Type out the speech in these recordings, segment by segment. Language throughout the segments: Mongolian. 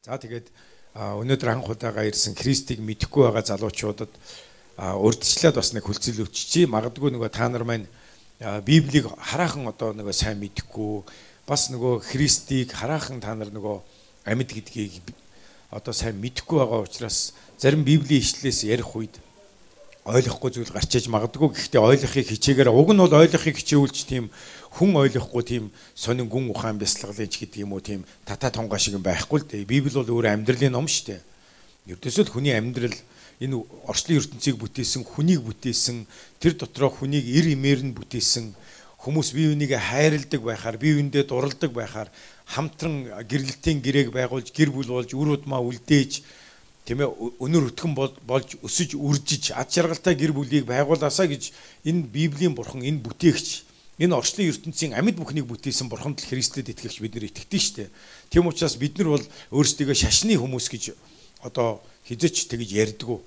За тэгээд өнөөдөр анх удаага ирсэн Христийг мэдэхгүй байгаа залуучуудад урдчлаад бас нэг хүлцэл өччихье. Магадгүй нөгөө та нар маань Библийг хараахан одоо нөгөө сайн мэдэхгүй бас нөгөө Христийг хараахан та нар нөгөө амьд гэдгийг одоо сайн мэдэхгүй байгаа учраас зарим Библийн ишлэлээс ярих үед ойлгохгүй зүйл гарч иж магадгүй. Гэхдээ ойлгохыг хичээгээр уг нь бол ойлгохыг хичээвүүлж тийм хүн ойлгохгүй тийм сонин гүн ухаан бясалгалын ч гэдэг юм уу тийм татаа тонгоо шиг байхгүй л дээ. Библи бол өөр амьдралын ном шүү дээ. Ердөөсөө л хүний амьдрал энэ орчлон ертөнцийг бүтээсэн, хүнийг бүтээсэн, тэр дотроо хүнийг эр имээр нь бүтээсэн, хүмүүс бие биенийг хайрладаг байхаар, бие биендээ дурладаг байхаар хамтран гэрлэлтийн гэрээг байгуулж, гэр бүл болж, үр удмаа үлдээж тийм ээ өнөр өтгөн болж өсөж үржиж ад жаргалтай гэр бүлийг байгуулаасаа гэж энэ Библийн бурхан энэ бүтээгч энэ орчлон ертөнцийн амьд бүхнийг бүтээсэн бурханд л Христэд итгэгч бид нар итгэдэж штэ. Тийм учраас бид нар бол өөрсдөө шашны хүмүүс гэж одоо хизээч тэгж ярьдгүү.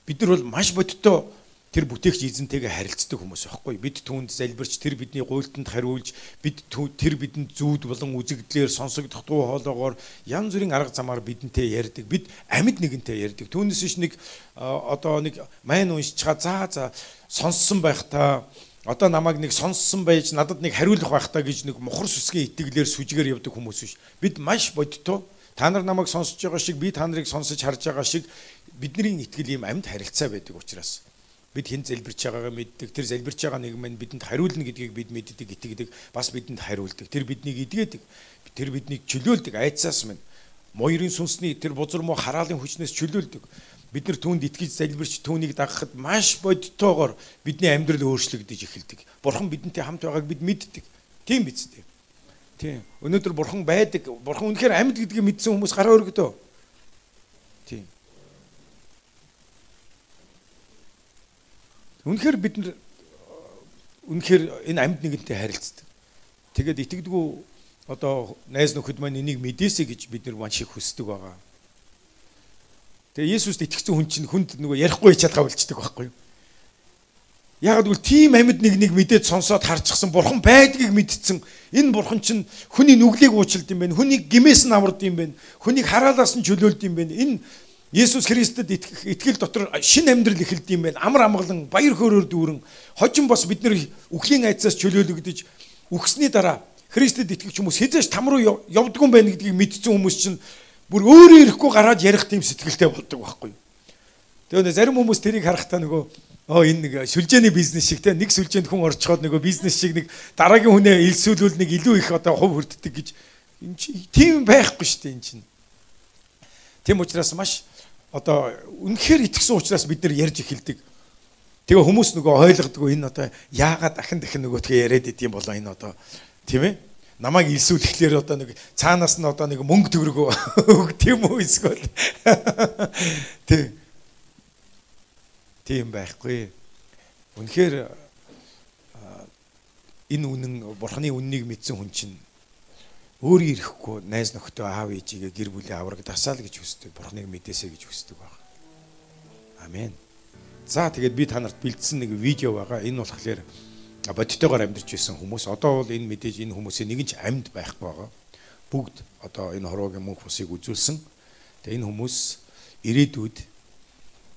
Бид нар бол маш бодиттой тэр бүтээгч эзэнтэйгээ харилцдаг хүмүүс байхгүй. Бид түүнд залбирч тэр бидний гуйлтанд хариулж бид тэр бидэнд зүүд болон үзэгдлэр сонсогдох дуу хоолоогоор янз бүрийн арга замаар бидэнтэй ярьдаг. Бид амьд нэгэнтэй ярьдаг. Түүнээс ш нэг одоо нэг майн уншичгаа за сонссон байх та одоо намайг нэг сонссон байж надад нэг хариулах байх та гэж нэг мухар сүсгийн итгэлээр сүжгээр явдаг хүмүүс биш. Бид маш бодиттой та нар намайг сонсож байгаа шиг би та нарыг сонсож харж байгаа шиг бидний итгэл ийм амьд харилцаа байдаг учраас бид хэн залбирч байгаагаа мэддэг. Тэр залбирч байгаа нэг мань бидэнд хариулна гэдгийг бид мэддэг, итгэдэг. Бас бидэнд хариулдаг. Тэр биднийг эдгээдэг. Тэр биднийг чөлөөлдөг. Айцаас минь моёрын сүнсний тэр бузар муу хараалын хүчнээс чөлөөлдөг. Бид нар түүнд итгэж залбирч түүнийг дагахад маш бодиттойгоор бидний амьдрал өөрчлөгдөж эхэлдэг. Бурхан бидэнтэй хамт байгааг бид мэддэг. Тийм биз дээ. Тийм. Өнөөдөр бурхан байдаг. Бурхан үнэхээр амьд гэдгийг мэдсэн хүмүүс гараа өргөдөө. Тийм. Үнэхээр бид нар үнэхээр энэ амьд нэгэнтэй харилцдаг. Тэгээд итгэдэггүй одоо найз нөхөд маань энийг мэдээсэй гэж бид нар маш их хүсдэг байгаа. Тэгээ Есүст итгэсэн хүн чинь хүнд нөгөө ярихгүй чадгаа болчдөг байхгүй юу? Яг л тийм амьд нэг мэдээд сонсоод харчихсан бурхан байдгийг мэдсэн. Энэ бурхан чинь хүний нүглийг уучлалт юм байна. Хүнийг гимээс нь авард юм байна. Хүнийг хараалаас нь чөлөөлд юм байна. Энэ Есүс Христэд итгэл дотор шинэ амьдрал эхэлд юм байна. Амар амгалан баяр хөөрөөр дүүрэн хожим бас бид нар үхлийн айцаас чөлөөлөгдөж үхсний дараа Христэд итгэж хүмүүс хизээш там руу явдгүй юм байна гэдгийг мэдсэн хүмүүс чинь бүр өөрөө ирэхгүй гараад ярих тийм сэтгэлтэй болдог байхгүй юу. Тэгээд зарим хүмүүс тэрийг харахтаа нөгөө энэ нэг сүлжээний бизнес шиг те нэг сүлжээнд хүн орчход нөгөө бизнес шиг нэг дараагийн хүнээ илсүүлвэл нэг илүү их одоо хувь хүрддэг гэж энэ чинь тийм байхгүй шүү дээ энэ чинь. Тийм учраас маш одоо үнэхээр итгэсэн учраас бид нар ярьж эхэлдэг. Тэгээ хүмүүс нөгөө ойлгодгүй энэ одоо яагаад дахин нөгөөдгөө яриад идэм болоо энэ одоо тийм ээ намайг илсүүлэхлээр одоо нэг цаанаас нь одоо нэг мөнгө төгрөгөө өгд юм уу эсвэл тийм байхгүй. Үнэхээр энэ үнэн бурханы үннийг мэдсэн хүн чинь өөрөө ирэхгүй найз нөхдөд аав ээжигээ гэр бүлийн аврагдасаа л гэж хүсдэг. Бурханыг мэдээсэй гэж хүсдэг байна. Амен. За тэгээд би та нарт бэлдсэн нэг видео байгаа. Энэ болохоор бодиттойгоор амьдарч байсан хүмүүс. Одоо бол энэ мэдээж энэ хүмүүсийн нэгэн ч амьд байхгүй байгаа. Бүгд одоо энэ хорвогийн мөнх бусыг үзүүлсэн. Тэгээд энэ хүмүүс ирээдүйд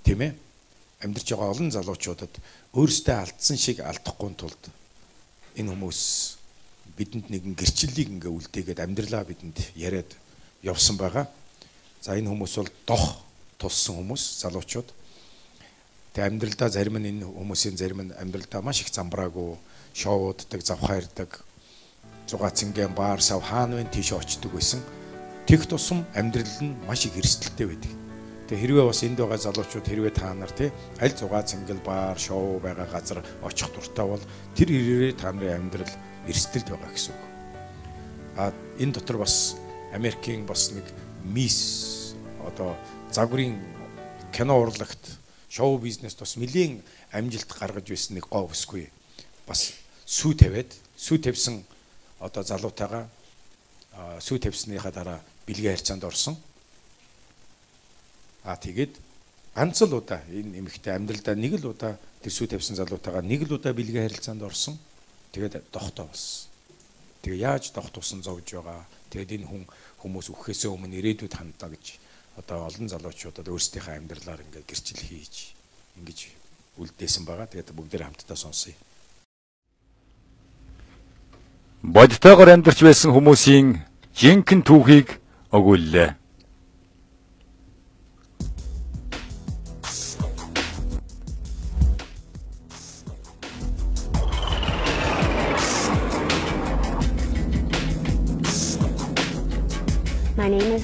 тийм ээ амьдарч байгаа олон залуучуудад өөрсдөө алдсан шиг алдахгүй тулд энэ хүмүүс бидэнд нэгэн гэрчлэлийг ингээ үлдээгээд амьдралаа бидэнд яриад явсан байгаа. За энэ хүмүүс бол дох туссан хүмүүс, залуучууд. Тэгээ амьдралдаа зарим нь энэ хүмүүсийн зарим нь амьдралдаа маш их замбраагүй, шоуддаг, завхаардаг, зугаацингийн баар сав хаанвын тийш очдөг байсан. Тэг тусам амьдрал нь маш их эрсдэлтэй байдаг. Тэгээ хэрвээ бас энд байгаа залуучууд хэрвээ та нар тий аль зугаацингэл баар, шоу байгаа газар очих дуртай бол тэр хэрээрээ та нарын амьдрал эрсдэлд байгаа гэсэн үг. Энэ дотор бас Америкийн бас нэг мисс одоо загварын кино урлагт шоу бизнест бас нэлийн амжилт гаргаж байсан нэг гоо өсгүй. Бас сүү тавьсан одоо залуутайгаа сүү тавьсныхаа дараа бэлгийн харьцаанд орсон. Тэгээд ганц л удаа энэ эмэгтэй амьдралдаа нэг л удаа тэр сүү тавьсан залуутайгаа нэг л удаа бэлгийн харилцаанд орсон. Тэгээд дохтой болсон. Тэгээ яаж дох тусан зовж байгаа. Тэгээд энэ хүмүүс өгөхөөсөө өмнө ирээдүйд хандаа гэж одоо олон залуучуудад өөрсдийнхээ амьдралаар ингээд гэрчил хийж ингэж үлдээсэн байгаа. Тэгээд бүгдээр хамтдаа сонсъё. Бодтойгоор амьдарч байсан хүмүүсийн жинхэнэ түүхийг өгүүллээ.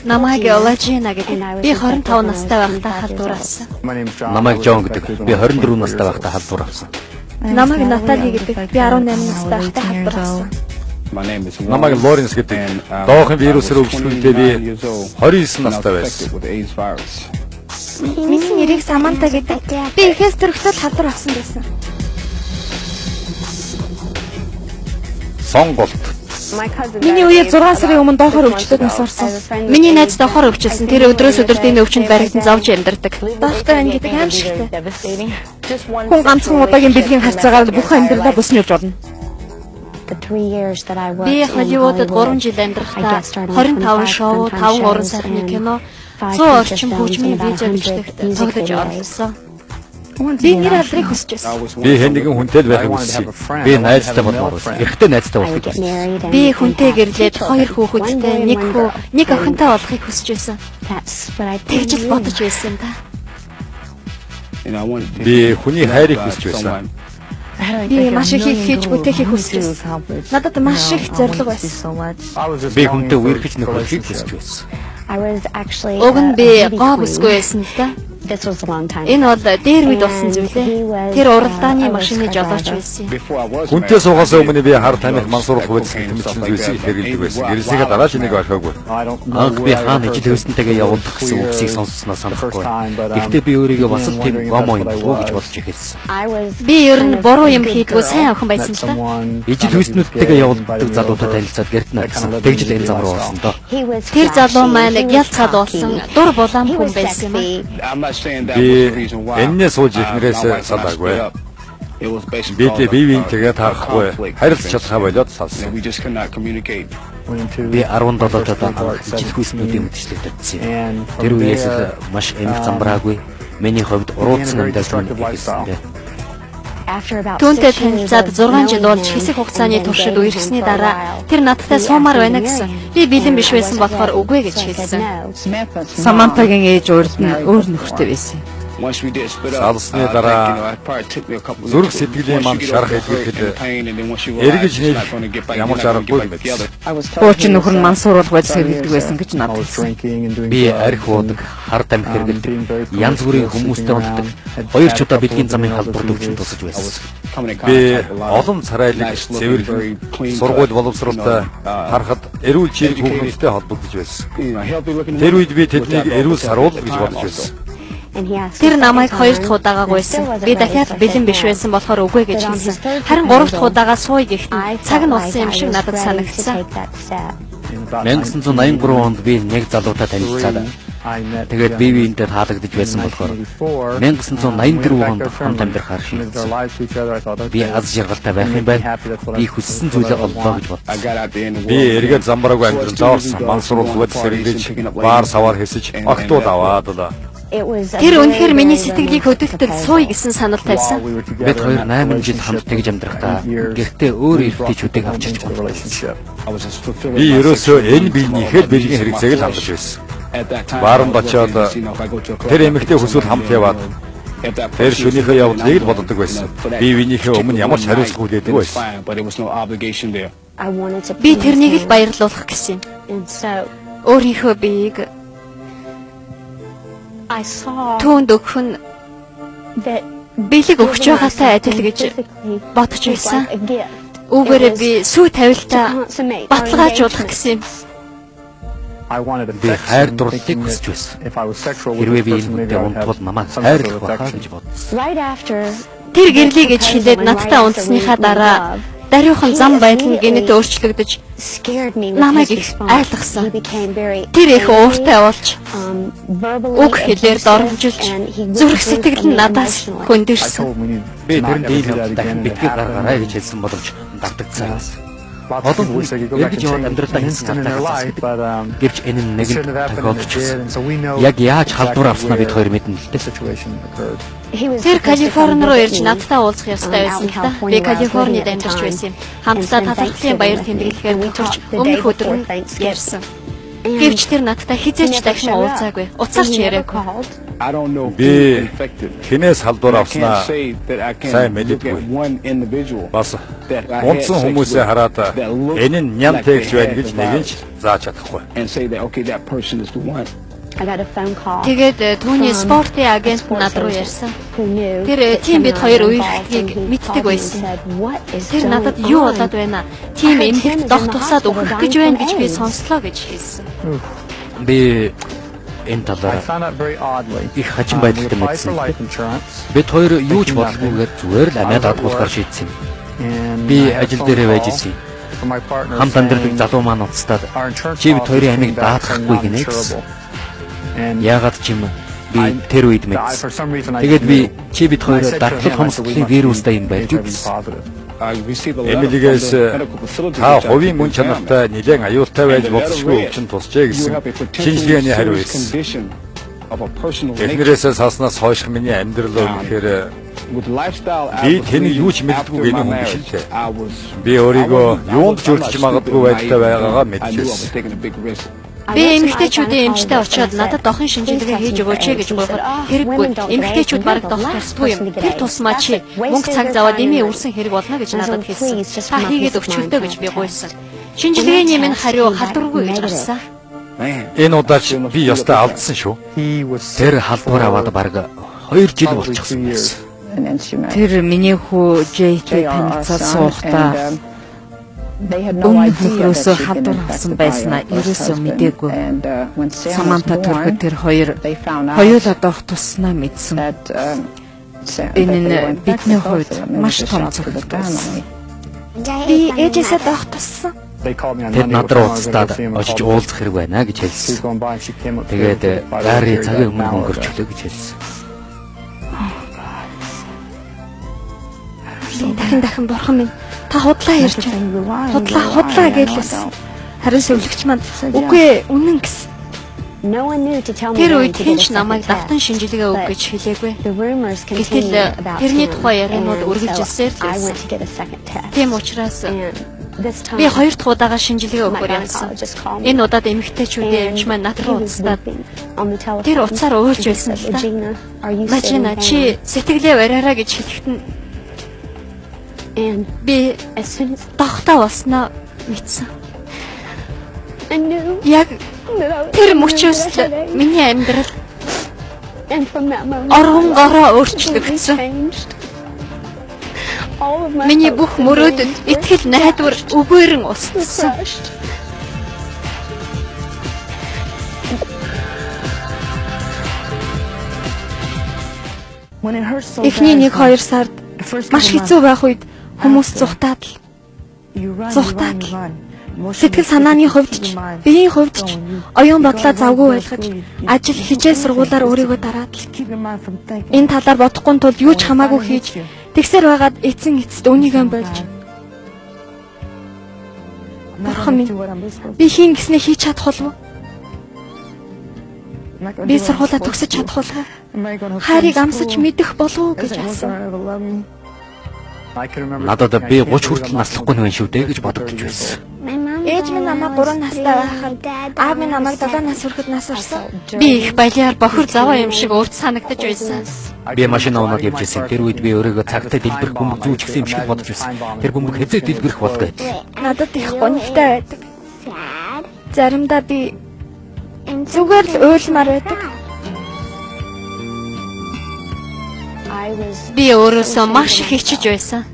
Намайг Олажина гэдэг. Би 25 настай байхдаа халдвар авсан. Намайг Жон гэдэг. Би 24 настай байхдаа халдвар авсан. Намайг Натали гэдэг. Би 18 настай байхдаа халдвар авсан. Намайг Лоренс гэдэг. Доохын вирусээр өвчлөлтөд би 29 настай байсан. Миний нэрийг Саманта гэдэг. Би эхээс төрөлтөд халдвар авсан байсан. Сонголт. Миний үеийг 6 сарын өмнө доохоор өвчлөлтөд нас орсон. Миний найз доохоор өвчлсөн. Тэр өдрөөс өдөрт энэ өвчнөд баригдан зовж амьдардаг. Доохтой байна гэдэг аимшигтай. Хүн ганцхан удаагийн бэлгийн харьцаагаар бүх амьдралаа бүсн явж болно. Би Холливуудад 3 жил амьдрахдаа 25 шоу, 5 уран сайхны кино, 100 орчим хөгжмийн видео бичлэгт тоглож орлоо. Би нэр алдрыг хүсэж байсан. Би хэн нэгэн хүнтэй байхыг хүссэн. Би найзтай болмоор байсан. Эрэгтэй найзтай болохыг хүссэн. Би хүнтэй гэрлээд 2 хүүхэдтэй, 1 хүү, 1 охинтой болохыг хүсэж байсан. Тэгж л бодож байсан да. Би хүний хайрыг хүсэж байсан. Би маш их хийж бүтээхийг хүсэж байсан. Надад маш их зориг байсан. Би хүнтэй үерхэж нөхөрлөхийг хүсэж байсан. Уг нь би гоо бүсгүй байсан л да. Энэ бол дээр үед болсон зүйлээ. Тэр уралдааны машины жолооч байсан. Хүнтэй суугаас өмнө би хар тамхи мансууруулах үйлсийг тэмцэн зүйлсийг хэрэглэдэг байсан. Гэрсийнхээ дараа ч энийг орхиогүй. Анх би хаана ижил хөөстөнтэйгээ явуулах гэсэн үгсийг сонссноо санахгүй. Гэхдээ би өөрийгөө бас л тийм гомо юм болов уу гэж бодож эхэлсэн. Би ер нь буруу юм хийдгүү сайн охин байсан л да. Ижил хөөстнүүдтэйгээ явуулдаг залуутай танилцаад гэрт найрсан. Тэгж л энэ зам руу орсон доо. Тэр залуу маань гял цаад болсон дур булаам хүн байсан юм. Би энэний сууж ихнэрээс салаагүй. Бид бивинтэйгээ таарахгүй. Харилцаж чадхаа болоод салсан. Би 17 жил ижил хөөснүүдийн мэтчлэгдсэн. Тэр үеэс л маш эмх замбраагүй. Миний хувьд уруудсан амьдсан гэсэн. Түүнтэй танилцаад 6 жил болж хэсэг хугацааны туршид үерхсний дараа тэр надтай суумаар байна гэсэн. Би бэлэн биш байсан болохоор үгүй гэж хэлсэн. Самантагийн ээж урд нь өөр нөхөртэй байсан. Салсны дараа зүрх сэтгэлийн манд шарах илэрхэд эргэж нийл ямар ч аргагүй байсан. Хуучин нөхөр нь мансууруулах байдал хэрэглэдэг байсан гэж надад хэлсэн. Би арх уудаг, хар тамхи хэрэглэдэг, янз бүрийн хүмүүстэй уулздаг, 2 ч удаа бэлгийн замын халдварт өвчин тусаж байсан. Би олон царайлаг, цэвэрхэн, сургууль боловсролтой харахад эрүүл чирэг хүүхдүүдтэй холбогдож байсан. Тэр үед би тэднийг эрүүл саруул гэж бодож байсан. Тэр намайг 2 дахь удаага гуйсан. Би дахиад бэлэн биш байсан болохоор үгүй гэж хэлсэн. Харин 3 дахь удаага сууя гэхэд цаг нь болсон юм шиг надад санагдсан. 1983 онд би нэг залуутай танилцаад тэгээд бие биентэй таалагдж байсан болохоор 1984 онд хамт амьдрахаар шийдсэн. Би аз жаргалтай байх юм байна. Би хүссэн зүйлээ оллоо гэж бодсон. Би эргээд замбараагүй амьдран заорсон. Мансууруулах байдал хэрэглэж, баар саваар хэсэж, огтуд аваад л. Тэр үнэхээр миний сэтгэлийг хөдөлтөд сууя гэсэн санал тавьсан. Бид хоёр 8 жил хамт тэгж амьдрахдаа гэртээ өөр эрхтэйчүүдийг авч ирж болсон. Би ерөөсөө энэ биенийхээ бэлгийн хэрэгцээг л хандаж байсан. Бааранд очиод тэр эмэгтэй хүсвэл хамт яваад тэр шөнийхөө явдлыг л боддог байсан. Би биенийхээ өмнө ямар ч хариуцлага үлээдэг байсан. Би тэрнийг л баярлуулах гэсэн юм. Өөрийнхөө биеийг түүнд өгөх нь бэлэг өгч байгаатай адил гэж бодож байсан. Үүгээрээ би сүү тавилтаа баталгаажуулах гэсэн юм. Би хайр дурлалыг хүсэж байсан. Хэрвээ би энэ хүнтэй унтвал намайг хайрлах байхаа гэж бодсон. Тэр гэрлий гэж хэлээд надтай унтсныхаа дараа даруухан зам байдал нь гинэт өөрчлөгдөж намайг их айлгсан. Тэр их ууртай болж үг хэлээр доромжилж зүрх сэтгэл нь надаас хөндөрсөн. Би тэр дийлд дахин битгий гаргаарай гэж хэлсэн боловч давтагдсан. Олон хүн эргэж яваад амьдралдаа хийсэн алдаагаа засдаг. Гэвч энэ нь нэгэн тохиолдож байна. Яг яаж халдвар авснаа бид хоёр мэднэ л дээ. Тэр Калифорни руу ирж надтай уулзах ёстой байсан л да. Би Калифорнид амьдарч байсан юм. Хамтдаа талархлын баяр тэмдэглэхээр буцаж өмнөх өдөр нь ярьсан. Гэвч тэр надтай хизээч дахин уулзаагүй. Уцаарч яриаггүй. Би хинээс халдвар авснаа сайн мэддэггүй. Бас онцсон хүмүүсээ хараад энэ нь ням тэгж байна гэж нэг нь ч зааж чадахгүй. Тэгээд түүний спортын агент над руу ярьсан. Тэр тийм бид хоёр үерхтгийг мэддэг байсан. Тэр надад юу болоод байна? Тийм эмгэгт дох тусаад өгөх гэж байна гэж би сонслоо гэж хэлсэн. Би энэ талаар их хачин байдалтай мэдсэн. Бид хоёр юу ч бодлогүйгээр зүгээр л амиад адгуулахар шийдсэн. Би ажил дээрээ байж ирсэн. Хамт амьдрэх залуу маань уцтаад чи бид хоёрын амийг даатгахгүй гинэ гэсэн. Яагаад ч юм би тэр үед мэдсэн. Тэгээд би чи бид хоёр дархлал хомсголын вирустай юм байж гэсэн. Эмилигээс та хувийн мөн чанартай нэлээд аюултай байж болзошгүй өвчин тусчээ гэсэн шинжилгээний хариу ирсэн. Эхнэрээсээ салснаас хойш миний амьдрал үнэхээр би тэнийг юу ч мэддэггүй гэнэ хүн биш л дээ. Би өөрийгөө юунд ч өртөж магадгүй байдалтай байгаагаа мэдчихсэн. Би эмэгтэйчүүдийн эмчтэй очиод надад дохын шинжилгээ хийж өгөөч гэж гуйхад хэрэггүй. Эмэгтэйчүүд бараг дох тусдгүй юм. Тэр тусмаа чи мөнгө цаг заваад эмээ үрсэн хэрэг болно гэж надад хэлсэн. Та хийгээд өгчөлтөө гэж би гуйсан. Шинжилгээний минь хариу халдваргүй гэж гарсан. Энэ удаач би ёстой алдсан шүү. Тэр халдвар аваад бараг 2 жил болчихсон байсан. Тэр миний хүү JT танилцаад суухдаа өмнө нөхрөөсөө халдвар авсан байснаа ерөөсөө мэдээгүй. Саманта төрөхөд тэр хоёулаа доох туснаа мэдсэн. Энэ нь бидний хувьд маш том цогцолт байсан. Би ээжээсээ доох туссан. Тэд над руу уцтаад очиж уулзах хэрэг байна гэж хэлсэн. Тэгээд гарын цагийн өмнө өнгөрчлөө гэж хэлсэн. Дахин бурхан минь та худлаа ярьж байна. Худлаа гэлээс. Харин сувлагч маань үгүй үнэн гэсэн. Тэр үед хинч намайг давтан шинжилгээ өг гэж хэлээгүй. Гэтэл тэрний тухай ярианууд үргэлжилсээр л байсан. Тийм учраас би 2 дахь удаага шинжилгээ өгөхөөр явсан. Энэ удаад эмэгтэйчүүдийн эмч маань над руу уцтаад тэр уцаар уйлж байсан л та. Мажина чи сэтгэлээ бариараа гэж хэлэхэд нь би дохтой болсноо мэдсэн. Яг тэр мөчөөс миний амьдрал оронгороо өөрчлөгдсөн. Миний бүх мөрөөдөд итгэл найдвар үгээрэн устсан. Эхний 1-2 сард маш хэцүү байх үед хүмүүс зүхтаад сэтгэл санааны хувьд ч биеийн хувьд ч оюун бодлоо завгүй байлгаж ажил хичээл сургуулаар өөрийгөө дараад энэ талаар бодохгүй тул юу ч хамаагүй хийж тэгсээр байгаад эцэн эцэд үнийгөө болж бурхан минь би хийн гэснээ хийж чадах болов уу? Би сургуулаа төгсөж чадах болов уу? Хайрыг амсаж мэдэх болов уу гэж асуув. Надад би 30 хүртэл наслахгүй нэг шүү дээ гэж бодогдож байсан. Ээж минь намайг 3 настай байхад аав минь намайг 7 нас хүрэхэд нас орсон. Би их баялаар бохир заваа юм шиг өөрт санагдаж байсан. Би машин аваад явж ирсэн. Тэр үед би өөрийгөө цагтаа дэлбэрэх бөмбөг зүүчихсэн юм шиг бодож байсан. Тэр бөмбөг хэзээ дэлбэрэх болов. Надад их гонигтай байдаг. Заримдаа би зүгээр л уйлмаар байдаг. Би өөрөөсөө маш их хичиж байсан.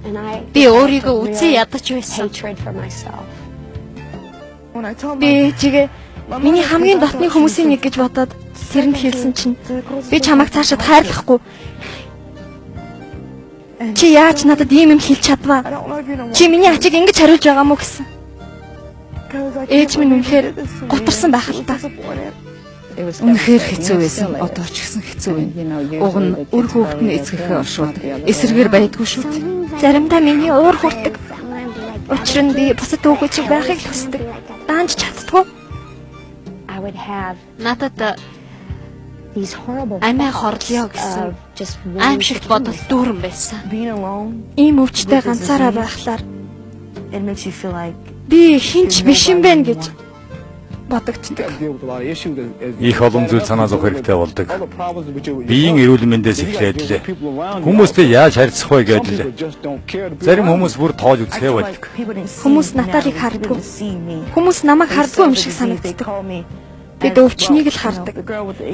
Би өөрийгөө үзээ ядаж байсан. Би чигээ миний хамгийн дотны хүмүүсийн нэг гэж бодоод тэрэнд хэлсэн чинь би чамайг цаашаад хайрлахгүй. Чи яаж надад ийм юм хэлж чадваа? Чи миний ачиг ингэж хариулж байгаа мó гэсэн. Ээж минь үнэхээр гутарсан байх л та. Үнэхээр хэцүү байсан. Одоо ч гэсэн хэцүү байна. Уг нь үр хүүхэд нь эцгэхээ оршууд эсэргээр байдгүй шүү дээ. Заримдаа миний уур хүрдэг. Учир нь би бусад өвгөө чиг байхыг хүсдэг. Даанч чаддгүй. Надад амиа хорлё гэсэн аимшигт бодол дүүрэн байсан. Ийм өвчтэй ганцаараа байхлаар би хинч биш юм байна гэж бодогддог. Их олон зүйл санаа зовх хэрэгтэй болдог. Биеийн эрүүл мэндээс эхлээд л хүмүүстэй яаж харьцах вэ гэдэл зарим хүмүүс бүр тоож үзэхээ болдог. Хүмүүс Наталийг харддаг. Хүмүүс намайг харддаг юм шиг санагддаг. Бид өвчнийг л хардаг.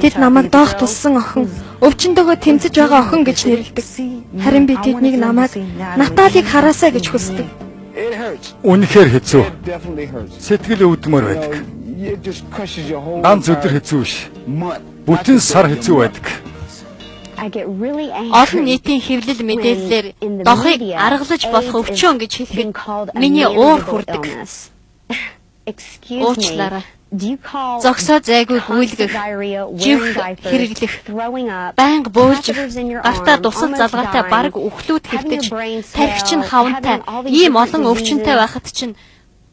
Тэд намайг доох туссан охин, өвчнөдөө тэмцэж байгаа охин гэж нэрлэдэг. Харин би тэднийг намайг Наталийг хараасаа гэж хүсдэг. Үнэхээр хэцүү. Сэтгэл өвдмөр байдаг. Ганц өдөр хэцүү биш. Бүтэн сар хэцүү байдаг. Олон нийтийн хэвлэл мэдээллээр дохыг аргалж болох өвчөн гэж хэлэхэд миний уур хүрдэг. Уучлаарай. Зогсоо зайгүй гүйлгэх, живх хэрэглэх, байнга бөөлжих, гартаа дусал залгаатай бараг үхлүүд хэвтэж, тархич нь хавантай, ийм олон өвчнөтэй байхад чинь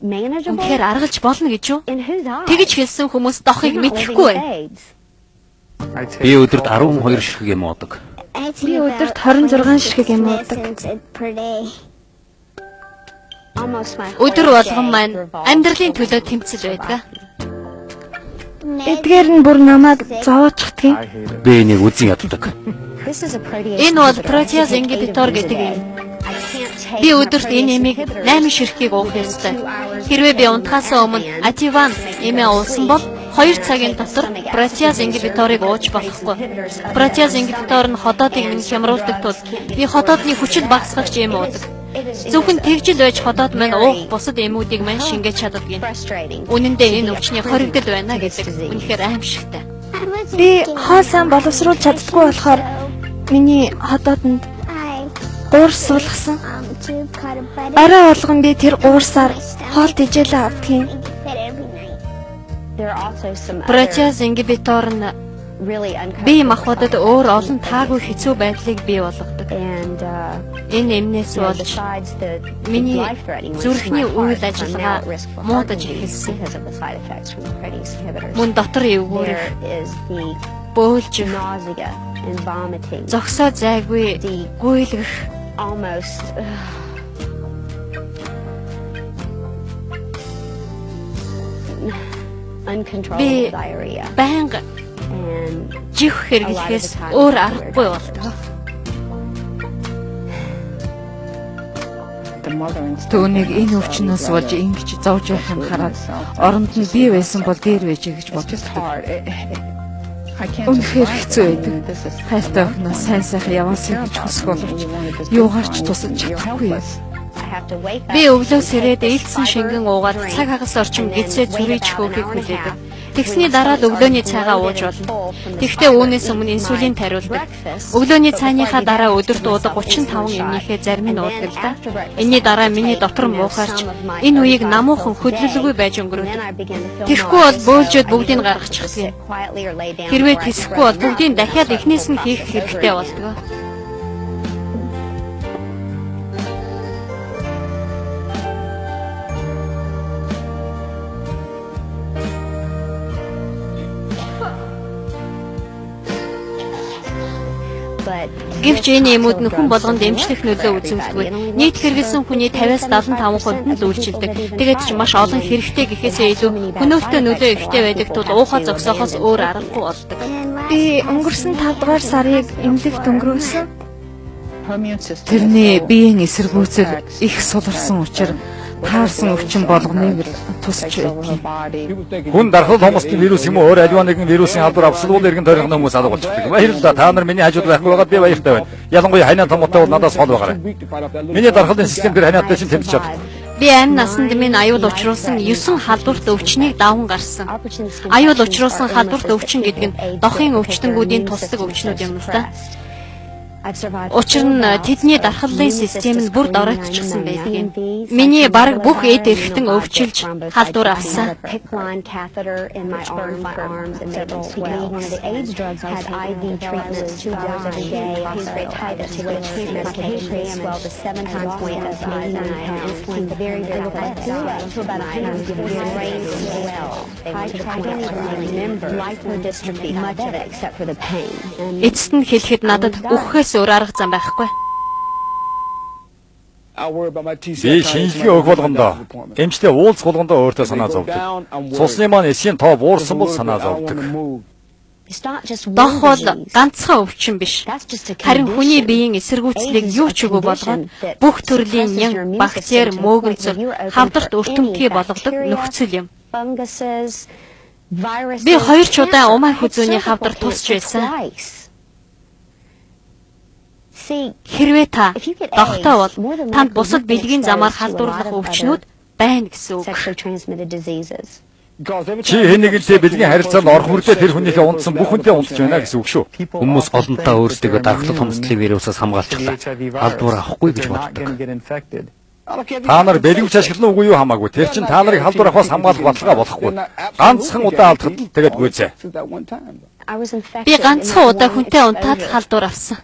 үнэхээр аргалж болно гэж юу? Тэгж хэлсэн хүмүүс дохыг мэдэхгүй байна. Би өдөрт 12 ширхэг юм уудаг. Би өдөрт 26 ширхэг юм уудаг. Өдөр болгон маань амьдралын төлөө тэмцэж байдаг. Эдгээр нь бүр намайг зовоочдгийг. Би энийг үзэн яддаг. Энэ бол протеаз ингибитор гэдэг юм. Би өдөрт энэ эмийг 8 ширхгийг уух ёстой. Хэрвээ би унтахаас өмнө Ативан эмээ уусан бол 2 цагийн дотор протеаз ингибиторыг ууж болохгүй. Протеаз ингибитор нь ходоодыг минь хямруулдаг тул би ходоодны хүчил багасгагч эм уудаг. Зөвхөн тэгжил байж ходоод маань уух бусад эмүүдийг маань шингээж чаддагин. Үнэн дээр энэ өвчний хоригдол байна гэдэг үнэхээр аимшигтай. Би хоол сайн боловсруулж чаддаггүй болохоор миний ходоодонд гуурс суулгасан. Арай болгон би тэр гуурсаар хоол тэжээлээ авдгийн. Протеаз ингибитор нь бие махбодод өөр олон таагүй хэцүү байдлыг бий болгодог. Энэ эмнээс болж миний зүрхний үйл ажиллагаа муудаж эхэлсэн. Мөн дотор эвгүүрэх, бөөлжих, зогсоо зайгүй гуйлгэх, би байнга жих хэрэглэхээс өөр аргагүй болдог. Түүнийг энэ өвчнөөс болж ингэж зовж байх нь хараад оронд нь би байсан бол дээр байж гэж боддог. Үнэхээр хэцүү байдаг. Хайртай охиноос сайн сайхан яваасаа гэж хүсэх боловч юугаарч тусаж чадахгүй юм. Би өглөөс ирээд ээлжсэн шингэн уугаад цаг хагас орчим гидсээ зүрийж хөөхийг хүлээдэг. Тэгсний дараа л өглөөний цайгаа ууж болно. Тэгэхдээ үүнээс өмнө инсулин тариулдаг. Өглөөний цайныхаа дараа өдөрт уудаг 35 эмнийхээ зарим нь уудаг л да. Энийний дараа миний дотор муухаарч энэ үеийг намуухан хөдлөлгүй байж өнгөрөөдөг. Тэгэхгүй бол бөөлжөөд бүгдийг гаргачихдаг. Хэрвээ тэсэхгүй бол бүгдийг дахиад эхнээс нь хийх хэрэгтэй болдог. Гэвч энэ эмүүд нь хүн болгонд эмчлэх нөлөө үзүүлдэггүй. Нийт хэрэгэлсэн хүний 50-75% нь л үйлчилдэг. Тэгээд ч маш олон хэрэгтэй гэхээсээ илүү хөнөөлтөй нөлөө ихтэй байдаг тул уухаа зогсоохоос өөр аргагүй болдог. Би өнгөрсөн 5 дугаар сарыг эмнэлэгт өнгөрөөсөн. Тэрний биеийн эсэргүүцэл их суларсан учраас таарсан өвчин болгоныг тусч байдгийг. Хүн дархал хомсдын вирус юм уу өөр аливаа нэгэн вирусын халдвар авсалгуул иргэн тойрны хүмүүс алга болчихдаг. Баярлалаа. Та нар миний хажууд байхгүй байгаад би баяртай байна. Ялангуяа ханаа томоотой бол надаас хол байгаарай. Миний дархлын систем дээр ханаатай чинь тэмцэж чаддаг. Би амь насанд минь аюул учруулсан 9 халдварт өвчнийг даван гарсан. Аюул учруулсан халдварт өвчин гэдэг нь дохын өвчтөнгүүдийн тусдаг өвчнүүд юм л да. Учир нь тэдний дархлалын систем нь бүр доройтчихсан байдаг юм. Миний бараг бүх эд эрхтэн өвчилж халдвар авсан. Эцэст нь хэлэхэд надад үхэхээс өөр арга зам байхгүй. Би шинжилгээ өгөх болгондоо эмчтэй уулзах болгондоо өөртөө санаа зовдөг. Цусны маань эсийн тоо буурсан бол санаа зовдөг. Дох бол ганцхан өвчин биш. Харин хүний биеийн эсэргүүцлийг юу ч үгүй болгоод бүх төрлийн нян, бактери, мөөгөнцөг хавдарт өртөмтгий болгодог нөхцөл юм. Би 2 удаа умаа хүзүүний хавдар тусч байсан. Хэрвээ та дохтой бол танд бусад бэлгийн замаар халдварлах өвчнүүд байна гэсэн үг. Чи хэнийгэнтэй бэлгийн харилцаанд орох хүртэл тэр хүнийхээ унтсан бүх хүнтэй унтж байна гэсэн үг шүү. Хүмүүс олонтаа өөрсдөө дархлал хомсдлын вирусаас хамгаалчихлаа. Халдвар авахгүй гэж боддог. Та нар бэлгэвч ашиглана уугүй юу хамаагүй. Тэр чинь та нарыг халдвар авахаас хамгаалах баталгаа болохгүй. Ганцхан удаа алдахад л тэгээд гүйцээ. Би ганцхан удаа хүнтэй унтаад халдвар авсан.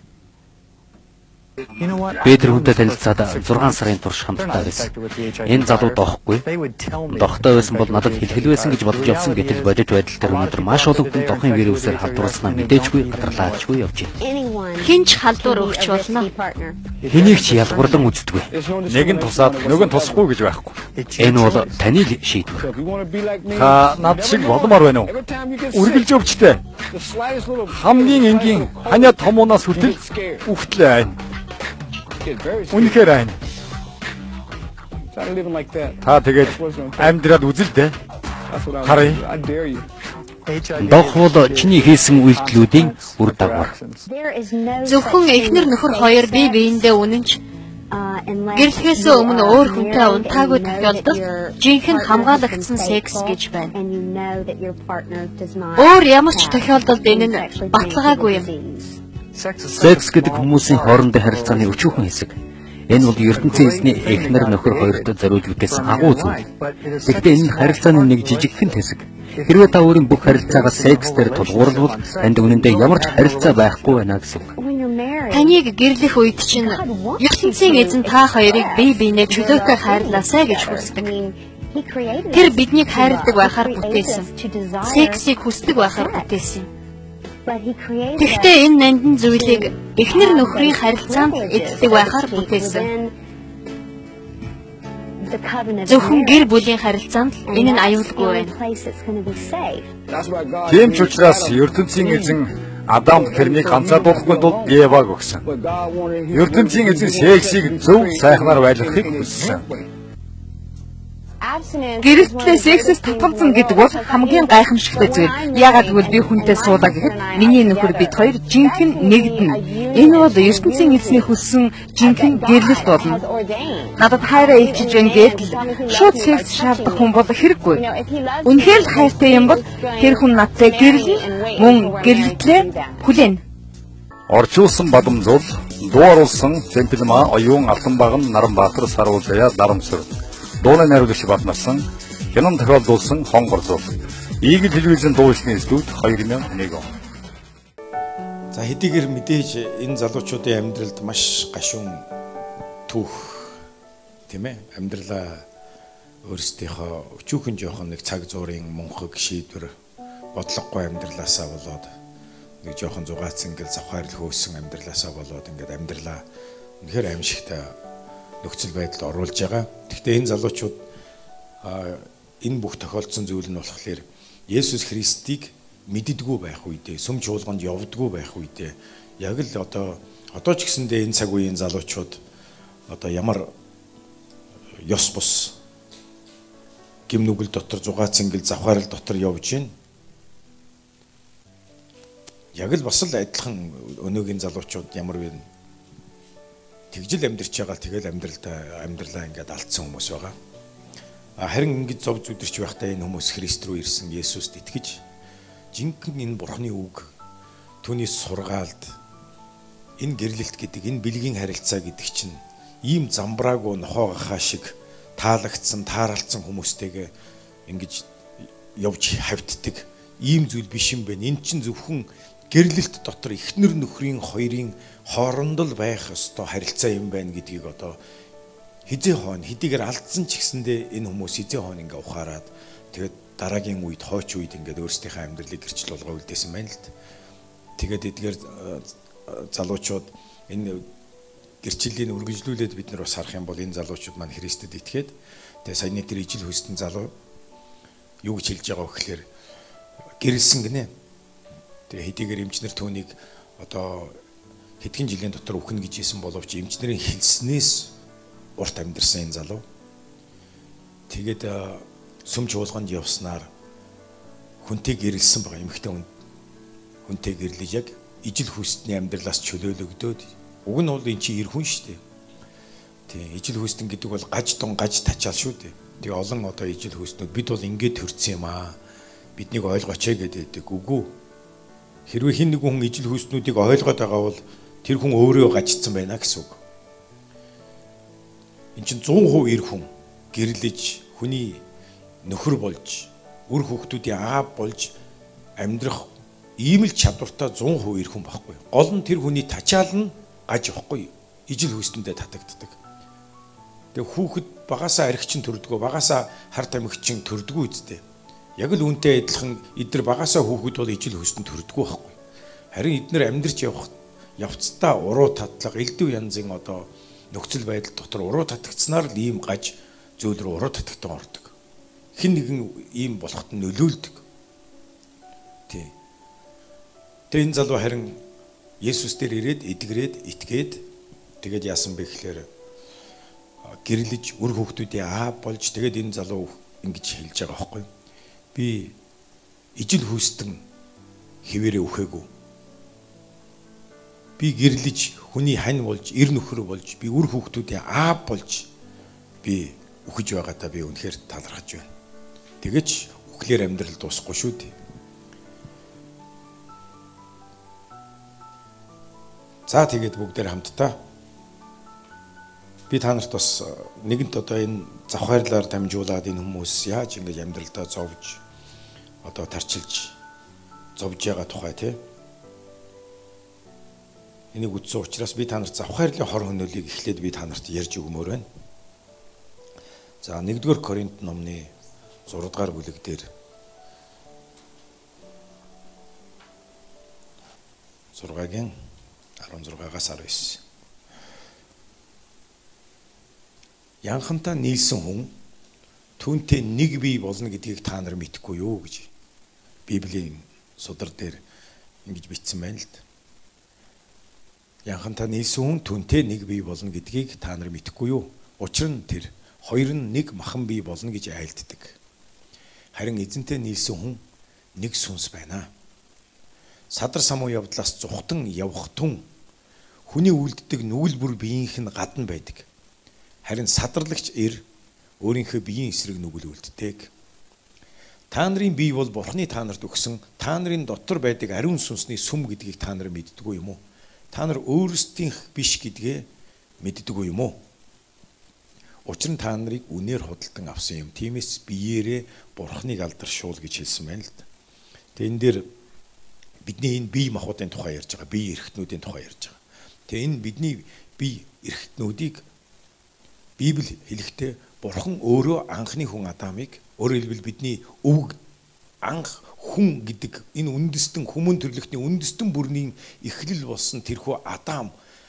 Би тэр хүнтэй танилцаад 6 сарын турш хамтдаа байсан. Энэ залуу доохгүй. Дохтой байсан бол надад хэлхэл байсан гэж бодож явсан гэтэл бодит байдал дээр өнөөдөр маш олон дохын вирусээр халдварласнаа мэдээжгүй гадарлаачгүй явж байна. Хинч халдвар өгч болно. Хэнийг ч ялгуурлан үздэггүй. Нэг нь тусаад нөгөө нь тусахгүй гэж байхгүй. Энэ бол таны шийдвэр. Та над шиг болмоор байна уу? Үргэлж өвчтэй. Хамгийн энгийн ханиа том унаас хүртэл үхтлээ байна. Үнэхээр байна. Та тэгээд амьдраад үзэл дээ. Харъя. Дох бол чиний хийсэн үйлдэлүүдийн үр дагавар. Зөвхөн эхнэр нөхөр хоёр бие биендээ үнэнч гэрлэхээс өмнө өөр хүнтэй унтаагүй тохиолдолд жинхэнэ хамгаалагдсан секс гэж байна. Өөр ямар ч тохиолдолд энэ нь баталгаагүй юм. Секс гэдэг хүмүүсийн хоорондын харилцааны өчүүхэн хэсэг. Энэ бол ертөнцийн эзний эхнэр нөхөр хоёрт зориулж бүтээсэн агуу зүйл. Гэхдээ энэ харилцааны нэг жижигхэн хэсэг. Хэрвээ та өөрийн бүх харилцаагаа секс дээр тулгуурлавал танд үнэндээ ямар ч харилцаа байхгүй байна гэсэн үг. Таныг гэрлэх үед чинь ертөнцийн эзэн та хоёрыг бие биенээ чөлөөтэй хайрлаасай гэж хүсдэг. Тэр биднийг хайрладаг байхаар бүтээсэн. Сексийг хүсдэг байхаар бүтээсэн. Гэхдээ энэ нандин зүйлийг эхнэр нөхрийн харилцаанд эддэг байхаар бүтээсэн. Зөвхөн гэр бүлийн харилцаанд энэ нь аюулгүй байна. Тийм ч учраас ертөнцийн эзэн Адам тэрнийг ганцаардуулахгүй тулд Еваг өгсөн. ертөнцийн эзэн сексийг зөв сайхнаар байлгахыг хүссэн. Гэрэлтлээ сексээс татгалзсан гэдэг бол хамгийн гайхамшигтай зүйл. Яагаад гэвэл би хүнтэй суулаа гэхэд миний нөхөр бид хоёр жинхэнэ нэгдэнэ. Энэ бол ертөнцийн эзний хүссэн жинхэнэ гэрлэлт болно. Надад хайраа илчиж байна гэдэл шууд секс шаардах хүн бол хэрэггүй. Үнэхээр л хайртай юм бол тэр хүн надтай гэрлэн мөн гэрлэлтлээ хүлээнэ. Орчуулсан бадамжуул, дуурулсан Цэмпэлмаа, оюун алтан баган Наранбаатар саруулжаяа Нарамсүр. Дууны найруулагч Батнарсан, кинон тохиолдуулсан Хонгорзуул. Игэл телевизэн дуулалтын студ 2001 он. За хэдийгээр мэдээж энэ залуучуудын амьдралд маш гашуун түүх тийм ээ амьдралаа өөрсдийнхөө өчүүхэн жоохон нэг цаг зуурын мунхаг шийдвэр бодлогогүй амьдралаасаа болоод нэг жоохон зугаацсан гэл завхаарл хөөсөн амьдралаасаа болоод ингээд амьдралаа үнэхээр аимшигтай нөхцөл байдалд оруулж байгаа. Гэхдээ энэ залуучууд энэ бүх тохиолдсон зүйл нь болохоор Есүс Христийг мэддэггүй байх үедээ, сүм чуулганд явдаггүй байх үедээ яг л одоо ч гэсэндээ энэ цаг үеийн залуучууд одоо ямар ёс бус гимнүгэл дотор зугаацсан гэл завхаарл дотор явж байна. Яг л бас л адилхан өнөөгийн залуучууд ямар вэ? Тэгжил амьдарч байгаа тэгэл амьдралаа ингээд алдсан хүмүүс байгаа. Харин ингэж зов зүдэрч байхдаа энэ хүмүүс Христ рүү ирсэн Есүст итгэж жинхэнэ энэ Бурхны үг түүний сургаалд энэ гэрлэлт гэдэг, энэ бэлгийн харилцаа гэдэг чинь ийм замбраагүй нохоогохаа шиг таалагдсан, тааралцсан хүмүүстэйгээ ингэж явж хавддаг ийм зүйл биш юм байна. Энэ чинь зөвхөн гэрлэлт дотор эхнэр нөхрийн хоёрын хооронд л байх ёстой харилцаа юм байна гэдгийг одоо хизээ хоон хэдийгээр алдсан ч гэсэндээ энэ хүмүүс хизээ хоон ингээ ухаарад тэгээд дараагийн үед хойч үед ингээд өөрсдийнхээ амьдралыг гэрчил болгоо үлдээсэн байна л д. Тэгээд эдгээр залуучууд энэ гэрчлэлийн үргэлжлүүлээд бид нар бас харах юм бол энэ залуучууд маань Христэд итгээд тэгээ саяны тэр ижил хөстөн залуу юу гэж хэлж байгаа вэ гэхээр гэрэлсэн гинэ. Тэгээ хэдийгээр эмчнэр түүнийг одоо хэдхэн жилийн дотор үхнэ гэж хэлсэн боловч эмчнэрийн хэлснээс урт амьдэрсэн энэ залуу. Тэгээд сүм чуулганд явснаар хүнтэй гэрэлсэн байгаа эмэгтэй хүнтэй гэрлэж яг ижил хүстний амьдралаас чөлөөлөгдөөд уг нь бол эн чинь эр хүн шүү дээ. Тийм ижил хүстэн гэдэг бол гаж дун гаж тачаал шүү дээ. Тэгээ олон одоо ижил хүстнүүд бид бол ингэж төрсөн юм аа. Биднийг ойлгооч гэдэг үгүй. Хэрвээ хин нэг хүн ижил хүстнүүдийг ойлгоод байгаа бол тэр хүн өөрөө гажцсан байна гэсэн үг. Эн чинь 100% эр хүн гэрлэж хүний нөхөр болж үр хүүхдүүдийн аав болж амьдрах ийм л чадвартай 100% эр хүн байхгүй. Гол нь тэр хүний тачаал нь гаж байхгүй. Ижил хүстэндээ татагддаг. Тэгээ хүүхэд багасаа архичин төрдгөө, багасаа хар тамхичин төрдгөө үсттэй. Яг л үүнтэй адилхан эдгээр багасаа хүүхэд бол ижил хүстэнд төрдгөө байхгүй. Харин эдгээр амьдарч явцдаа уруу татлага, элдв янзын одоо нөхцөл байдал дотор уруу татагдсанаар л ийм гаж зөөл рүү уруу татагтан ордог. Хэн нэгэн ийм болоход нь нөлөөлдөг. Тий. Тэгээ энэ залуу харин Есүс дээр ирээд эдгрээд итгээд тэгээд яасан бэ гэхээр гэрлэж үр хүүхдүүдийн аав болж тэгээд энэ залуу ингэж хэлж байгаа байхгүй. Би ижил хүстэн хэвээрээ үхээгүй. Би гэрлэж хүний хань болж, эр нөхөр болж, би үр хүүхдүүдийн аав болж би үхэж байгаадаа би үнэхээр талархаж байна. Тэгэж үхлээр амьдрал дуусахгүй шүү дээ. За тэгээд бүгдээр хамтдаа би та нарт бас нэгэнт одоо энэ завхаарлаар дамжуулаад энэ хүмүүс яаж ингэж амьдралдаа зовж одоо тарчилж зовж байгаа тухай тий. Энийг үтсэн учраас би та нарт завхаарлын хор хөнөөлийг эхлээд би та нарт ярьж өгмөр байна. За 1-р Коринт номны 6-р бүлэг дээр 6-гийн 16-аас 19. Янхантаа нийлсэн хүн түүнтэй нэг бий болно гэдгийг та нар мэдэхгүй юу гэж Библийн судар дээр ингэж бичсэн байна л д. Янхантаа нийлсэн хүн түүнтэй нэг бий болно гэдгийг та нар мэдэхгүй юу? Учир нь тэр хоёр нь нэг махан бий болно гэж айлддаг. Харин эзэнтэй нийлсэн хүн нэг сүнс байна. Садар самуу явдлаас зүхтан явах тун хүний үлддэг нүгэл бүр биеийнх нь гадна байдаг. Харин садарлагч эр өөрийнхөө биеийн эсрэг нүгэл үлддэг. Та нарын бие бол Бурхны та нарт өгсөн та нарын дотор байдаг ариун сүнсний сүм гэдгийг та нар мэддэггүй юм уу? Та нар өөрсдийнх биш гэдгээ мэддэггүй юм уу? Учир нь та нарыг үнээр худалдан авсан юм. Тиймээс биеэрээ Бурхныг алдаршуул гэж хэлсэн байна л да. Тэгээ энэ дээр бидний энэ бие махбодын тухай ярьж байгаа, бие эрхтнүүдийн тухай ярьж байгаа. Тэгээ энэ бидний бие эрхтнүүдийг Библи хэлэхдээ Бурхан өөрөө анхны хүн Адамыг, өөрөөр хэлбэл бидний өвөг анх хүн гэдэг энэ үндэстэн хүмүүн төрлөختний үндэстэн бүрийн эхлэл болсон тэрхүү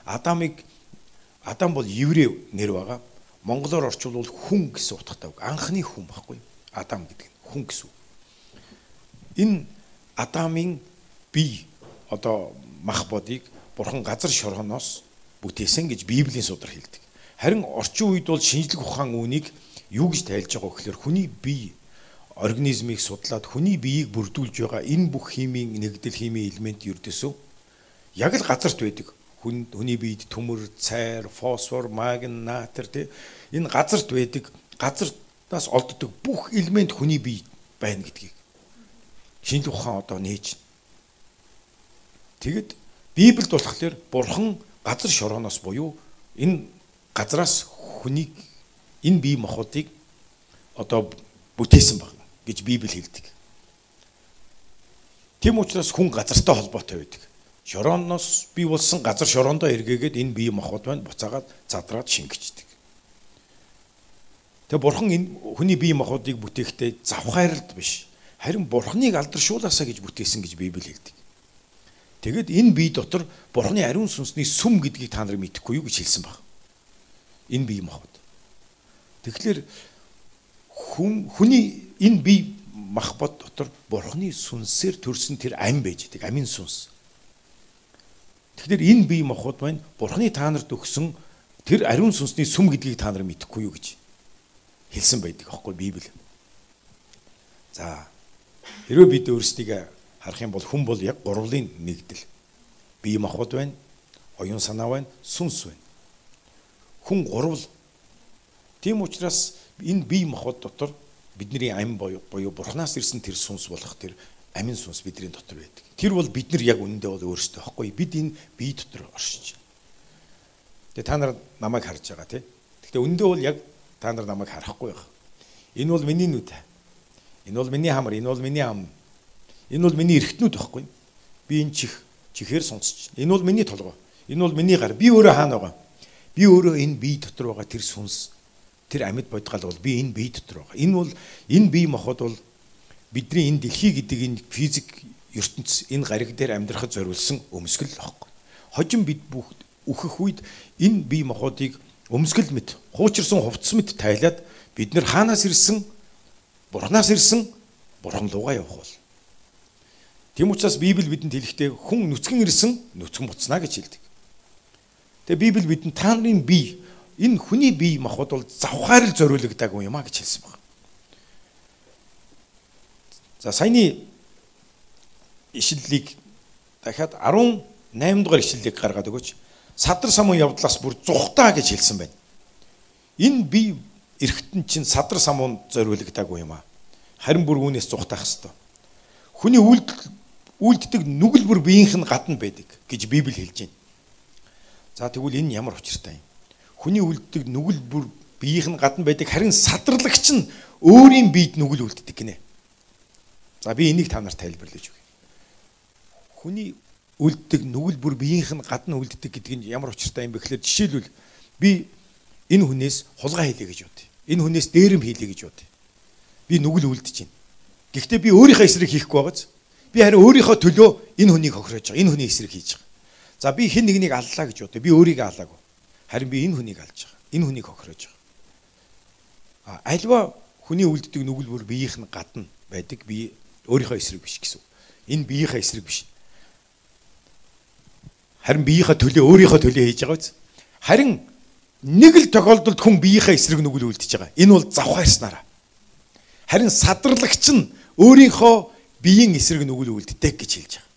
Адам бол еврей нэр байгаа. Монголоор орчуулвал хүн гэсэн утгатай үг. Анхны хүн байхгүй. Адам гэдэг нь хүн гэсэн үг. Энэ Адамын бие одоо мах бодыг Бурхан газар шоргоноос бүтээсэн гэж Библийн судар хэлдэг. Харин орчин үед бол шинжлэх ухаан үүнийг юу гэж тайлж байгаа вэ гэхээр хүний бие организмыг судлаад хүний биеийг бүрдүүлж байгаа энэ бүх химийн нэгдэл химийн элемент ердөөсөө яг л газарт байдаг. Хүний биед төмөр, цайр, фосфор, магн, натр тэ энэ газарт байдаг. Газартаас олддог бүх элемент хүний биед байна гэдгийг шинжлэх ухаан одоо нээж. Тэгэд Библиэд болохоор Бурхан газар шорооноос буюу энэ газраас хүнийг энэ бие махбодыг одоо бүтээсэн байна гэж Библи хэлдэг. Тэм учраас хүн газартай холбоотой байдаг. Шорооноос бий болсон газар шороондоо эргээгээд энэ бие махбод байна буцаагаад задраад шингэждэг. Тэгээ Бурхан энэ хүний бие махбодыг бүтээхдээ завхааралд биш, харин Бурханыг алдаршуулаасаа гэж бүтээсэн гэж Библи хэлдэг. Тэгэд энэ бие дотор Бурханы ариун сүнсний сүм гэдгийг та нар мэдэхгүй юу гэж хэлсэн баг. Энэ бие махбод. Тэгэхээр хүний энэ бие махбод дотор Бурханы сүнсээр төрсөн тэр ам байж байгаа, амийн сүнс. Тэгэхээр энэ бие махбод маань Бурханы та нарт өгсөн тэр ариун сүнсний сүм гэдгийг та нар мэдэхгүй юу гэж хэлсэн байдаг аахгүй Библи. За хэрвээ бид өөрсдийгөө харах юм бол хүн бол яг гурвын нэгдэл. Бие махбод байна, оюун санаа байна, сүнс байна. Хүн гурвал. Тийм учраас энэ бие махбод дотор бидний ам буюу Бурханаас ирсэн тэр сүнс болох тэр амин сүнс бидний дотор байдаг. Тэр бол бид нар яг үнэндээ бол өөрсдөө байхгүй. Бид энэ бие дотор оршиж байна. Тэгээ та нар намайг харж байгаа тийм. Гэхдээ үнэндээ бол яг та нар намайг харахгүй байх. Энэ бол миний нүд. Энэ бол миний хамар, энэ бол миний ам. Энэ бол миний эргэтнүүд байхгүй. Би энэ чихээр сонсч. Энэ бол миний толгой. Энэ бол миний гар. Би өөрөө хаана байгаа? Би өөрөө энэ бие дотор байгаа тэр сүнс, тэр амьд бодгал бол би энэ бие дотор байгаа. Энэ бол энэ бие махбод бол бидний энэ дэлхий гэдэг энэ физик ертөнц энэ гариг дээр амьдрахад зориулсан өмсгөл байхгүй. Хожим бид бүх үхэх үед энэ бие махбодыг өмсгөл мэт, хуучирсан хувцас мэт тайлаад бид нэр хаанаас ирсэн, Бурханаас ирсэн, Бурхан руугаа явах бол. Тийм учраас Библи бидэнд хэлэхдээ хүн нүцгэн ирсэн, нүцгэн буцнаа гэж хэлдэг. Тэгээ Библи бидэнд та нарын бие, энэ хүний бие махбод бол завхаар л зориулагдаагүй юм а гэж хэлсэн байна. За саяны ишлэлийг дахиад 18 дугаар ишлэлийг гаргаад өгөөч. Садар самун явдлаас бүр зүхтаа гэж хэлсэн байна. Энэ бие эргэтэн чинь садар самун зориулагдаагүй юм а. Харин бүр үүнээс зүхтаах ёстой. Хүний үйлддэг нүгэл бүр биеийнх нь гадна байдаг гэж Библи хэлж байна. За тэгвэл энэ ямар учиртай юм? Хүний үйлддэг нүгэл бүр биеийнх нь гадна байдаг, харин садарлагч нь өөрийн биед нүгэл үйлддэг гинэ. За би энийг та нарт тайлбарлаж өгье. Хүний үлддэг нүгэл бүр биеийнх нь гадна үлддэг гэдэг нь ямар учиртай юм бэ гэхээр жишээлбэл би энэ хүнээс хулгай хийлээ гэж бодъё. Энэ хүнээс дээрэм хийлээ гэж бодъё. Би нүгэл үлдэж байна. Гэхдээ би өөрийнхөө эсрэг хийхгүй байгааз. Би харин өөрийнхөө төлөө энэ хүнийг хохирож байгаа. Энэ хүний эсрэг хийж байгаа. За би хэн нэгнийг аллаа гэж бодъё. Би өөрийгөө алаагүй. Харин би энэ хүнийг алж байгаа. Энэ хүнийг хохирож байгаа. Альва хүний үлддэг нүгэл бүр биеийнх нь гадна байдаг. Би өөрийнхөө эсрэг биш гэсэн. Энэ биеийнхээ эсрэг биш. Харин биеийнхээ төлөө өөрийнхөө төлөө хийж байгаа биз. Харин нэг л тохиолдолд хүн биеийнхээ эсрэг нүгэл үлдэж байгаа. Энэ бол завхаарснараа. Харин садарлагч нь өөрийнхөө биеийн эсрэг нүгэл үлддэг гэж хэлж байгаа.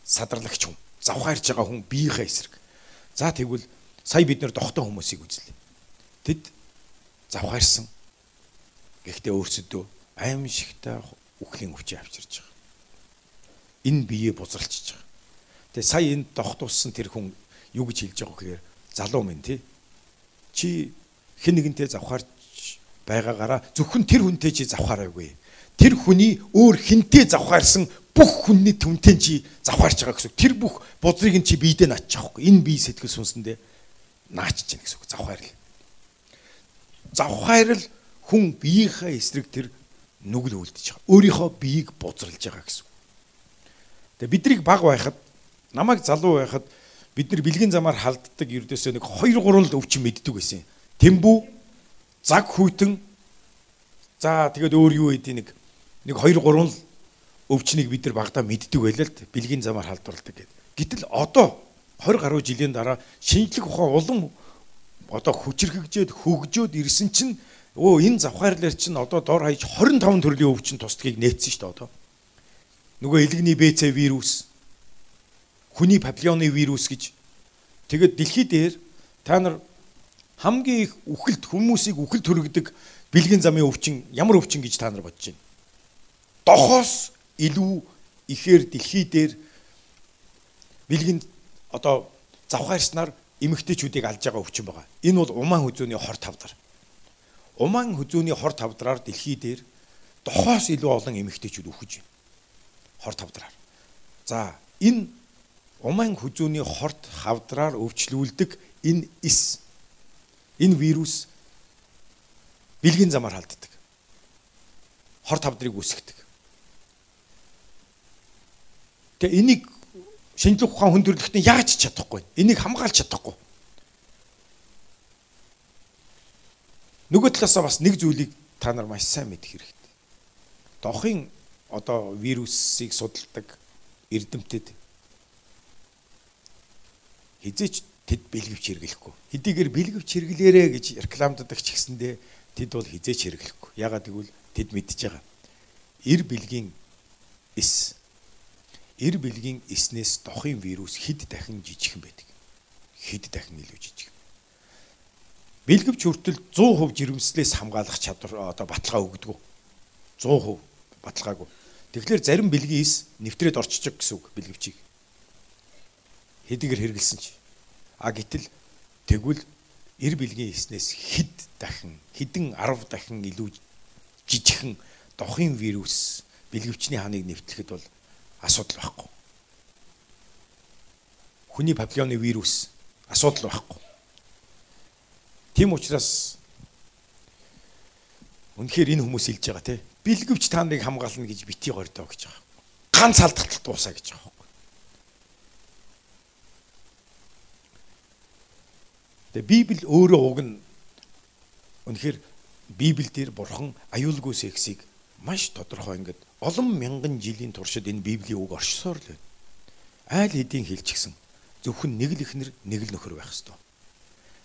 Садарлагч хүн, завхаарж байгаа хүн биеийнхээ эсрэг. За тэгвэл сая бид нэр дохтой хүмүүсийг үзлээ. Тэд завхаарсан. Гэхдээ өөрсдөө аимшигтай үхлийн өвчөө авчирч байгаа. Энэ биеэ бузралчиж байгаа. Тэгээ сая энэ дохт уссан тэр хүн юу гэж хэлж байгаа гэхээр залуу минь тий. Чи хэн нэгэнтэй завхаарч байгаагаараа зөвхөн тэр хүнтэй чи завхаараагүй. Тэр хүний өөр хинтээ завхаарсан бүх хүнний түнтэн чи завхаарч байгаа гэсэн. Тэр бүх бузрыг нь чи биедээ наачж байгаа хгүй. Энэ бие сэтгэл сүнсэндээ наачж байна гэсэн үг. Завхаарл. Завхаарл хүн биеийнхээ эсрэг тэр нүгэл үлдэж байгаа. Өөрийнхөө биеийг бузралж байгаа гэсэн. Тэгээ бидрийг баг байхад, намайг залуу байхад бид нар бэлгийн замаар халддаг ердөөсөө нэг 2-3 л өвчин мэддэг байсан. Тэмбүү, заг хүйтэн, за тэгээд өөр юу гэдэг нэг 2-3 л өвчнийг бид нар багадаа мэддэг байлаа л бэлгийн замаар халдварладаг гэдэг. Гэтэл одоо 20 гаруй жилийн дараа шинжлэх ухаан улам одоо хүчрхэгжээд хөгжөөд ирсэн чинь энэ завхаарлаар чинь одоо дор хаяж 25 төрлийн өвчин тусдгийг нээсэн шүү дээ одоо. Нөгөө элэгний БЦ вирус, хүний папиллоны вирус гэж. Тэгээд дэлхий дээр та нар хамгийн их үхэлд хүмүүсийг үхэлд төрөгдөг бэлгийн замын өвчин ямар өвчин гэж та нар бодож байна? Дохоос илүү ихээр дэлхий дээр бэлгийн одоо завхаарснаар эмэгтэйчүүдийг алж байгаа өвчин байгаа. Энэ бол умаан хүзүүний хор тавдар. Умаан хүзүүний хор тавдраар дэлхий дээр дохоос илүү олон эмэгтэйчүүд үхэж байна. Хор тавдраар. За энэ умаан хүзүүний хорт хавдраар өвчлүүлдэг энэ эс, энэ вирус бэлгийн замаар халддаг. Хор тавдрыг үүсгэдэг. Тэгээ энийг шинжлэх ухаан хүндрэлтний яаж чадахгүй. Энийг хамгаалж чадахгүй. Нөгөө талаасаа бас нэг зүйлийг та нар маш сайн мэдэх хэрэгтэй. Дохын одоо вирусыг судалдаг эрдэмтэд хизээч тэд бэлгэвч хэрэглэхгүй. Хэдийгээр бэлгэвч хэрэглээрэ гэж рекламддаг ч гэсэндээ тэд бол хизээч хэрэглэхгүй. Яагаад гэвэл тэд мэдж байгаа. Эр бэлгийн эснээс дохын вирус хэд дахин жижигхэн байдаг. Хэд дахин илүү жижиг. Бэлгэвч хүртэл 100% жирэмслээс хамгаалах чадвар одоо баталгаа өгдөг. 100% баталгаагүй. Тэгэхээр зарим бэлгийн эс нэвтрээд орчиж гэсэн үг бэлгэвчийг. Хэдийгээр хэрэгэлсэн ч. Гэтэл тэгвэл эр бэлгийн эснээс хэдэн 10 дахин илүү жижигхэн дохын вирус бэлгэвчний ханыг нэвтлэхэд бол асуудал байхгүй. Хүний папиллоны вирус асуудал байхгүй. Тийм учраас үнэхээр энэ хүмүүс хэлж байгаа те. Бэлгэвч та нарыг хамгаална гэж битгий гордоо гэж байгаа. Ганц алдахад дуусаа гэж байгаа. Тэгээ Библи өөрөө уг нь үнэхээр Библиэл дээр Бурхан аюулгүй сексийг маш тодорхой ингээд олон мянган жилийн туршид энэ Библийн үг оршсоор л байна. Айл хэдийн хэлчихсэн. Зөвхөн нэг л эхнэр, нэг л нөхөр байх ёстой.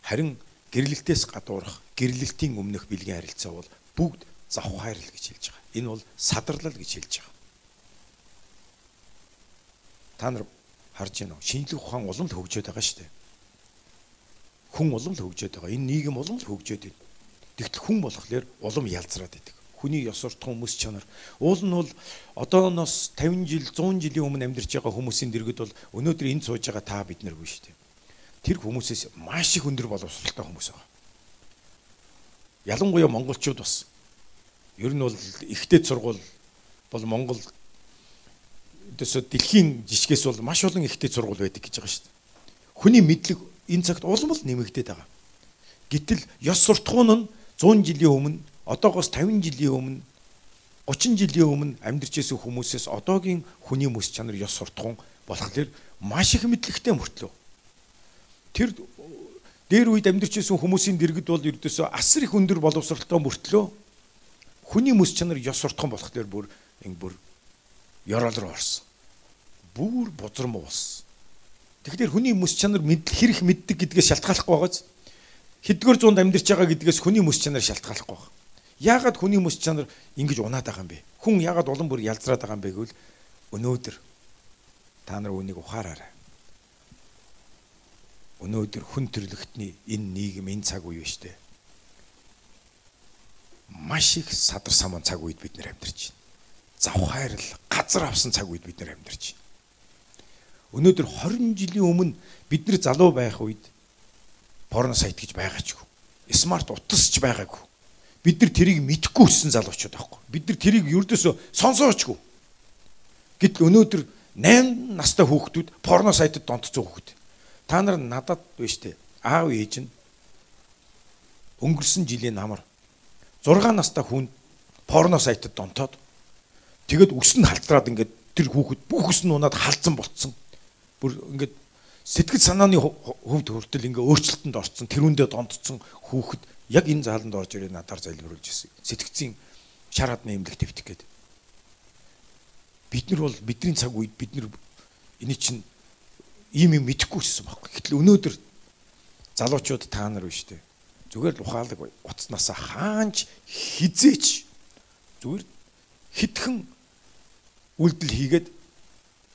Харин гэрлэлтээс гадуурх, гэрлэлтийн өмнөх бэлгийн харилцаа бол бүгд завхаарл гэж хэлж байгаа. Энэ бол садарлал гэж хэлж байгаа. Та нар харж байна уу? Шинжлэх ухаан улам л хөгжөөд байгаа шүү дээ. Хүн улам л хөгжөөд байгаа. Энэ нийгэм улам л хөгжөөд байна. Тэгтэл хүн болохоор улам ялзраад байдаг. Хүний ёс суртахуун хүмүүс чанар. Уул нь бол одооноос 50 жил, 100 жилийн өмнө амьдарч байгаа хүмүүсийн дэргэд бол өнөөдөр энд сууж байгаа та бид наргүй шүү дээ. Тэр хүмүүсээс маш их өндөр боловсралтай хүмүүс байгаа. Ялангуяа монголчууд бас. Ер нь бол ихтэй сургууль бол Монгол дэлхийн жишгээс бол маш олон ихтэй сургууль байдаг гэж байгаа шүү дээ. Хүний мэдлэг энэ цагт улам л нэмэгдээд байгаа. Гэтэл ёс суртахуун нь 100 жилийн өмнө, одоогоос 50 жилийн өмнө, 30 жилийн өмнө амьдарч байсан хүмүүсээс одоогийн хүний мэс чанар ёс суртахуун болохоор маш их мэдлэгтэй мөртлөө. Тэр дээр үед амьдарч байсан хүмүүсийн дэргэд бол ердөөсөө асар их өндөр боловсралтай мөртлөө хүний мэс чанар ёс суртахуун болохоор бүр ёроол руу орсон. Бүр бузармуу болсон. Тэгэхээр хүний мэс чанар хэрэг мэддэг гэдгээс шалтгааллахгүй байгааз хэдгээр зуунд амьдарч байгаа гэдгээс хүний мэс чанар шалтгааллахгүй байна. Яагаад хүний мэс чанар ингэж унаад байгаа юм бэ? Хүн яагаад улам бүр ялзраад байгаа юм бэ гэвэл өнөөдөр та нар үнийг ухаараарай. Өнөөдөр хүн төрлөختний энэ нийгэм энэ цаг үе шүү дээ. Маш их садар самуун цаг үед бид нэр амьдарч байна. Завхаарл, газар авсан цаг үед бид нэр амьдарч байна. Өнөөдөр 20 жилийн өмнө бид нар залуу байх үед порно сайт гэж байгаачихгүй. Смарт утасч байгаагүй. Бид нар тэрийг мэдэхгүй өссөн залуучууд байхгүй. Бид нар тэрийг ердөөсөө сонсоочгүй. Гэтэл өнөөдөр 8 настай хүүхдүүд порно сайтад донтцсон хүүхэд. Та нар надад биш үү? Аав ээж нь өнгөрсөн жилийн намар 6 настай хүн порно сайтад донтоод тэгэд өс нь халтраад ингээд тэр хүүхэд бүх өс нь унаад халдсан болцсон. Бүр ингээд сэтгэл санааны хөвд хүртэл ингээ өөрчлөлтөнд орцсон, тэрүүндээ дондцсон хүүхэд яг энэ зааланд орж ирээ надаар залбируулж ирсэн. Сэтгцийн шар хадны эмнэлэг твтэх гээд. Бид нар бол бидний цаг үед бид нар энэ чинь ийм юм мэдэхгүйсэн байхгүй. Гэтэл өнөөдөр залуучууд та нар биш үү? Зүгээр л ухаалаг утаснасаа хаанч хизээч зүгээр хитгэн үйлдэл хийгээд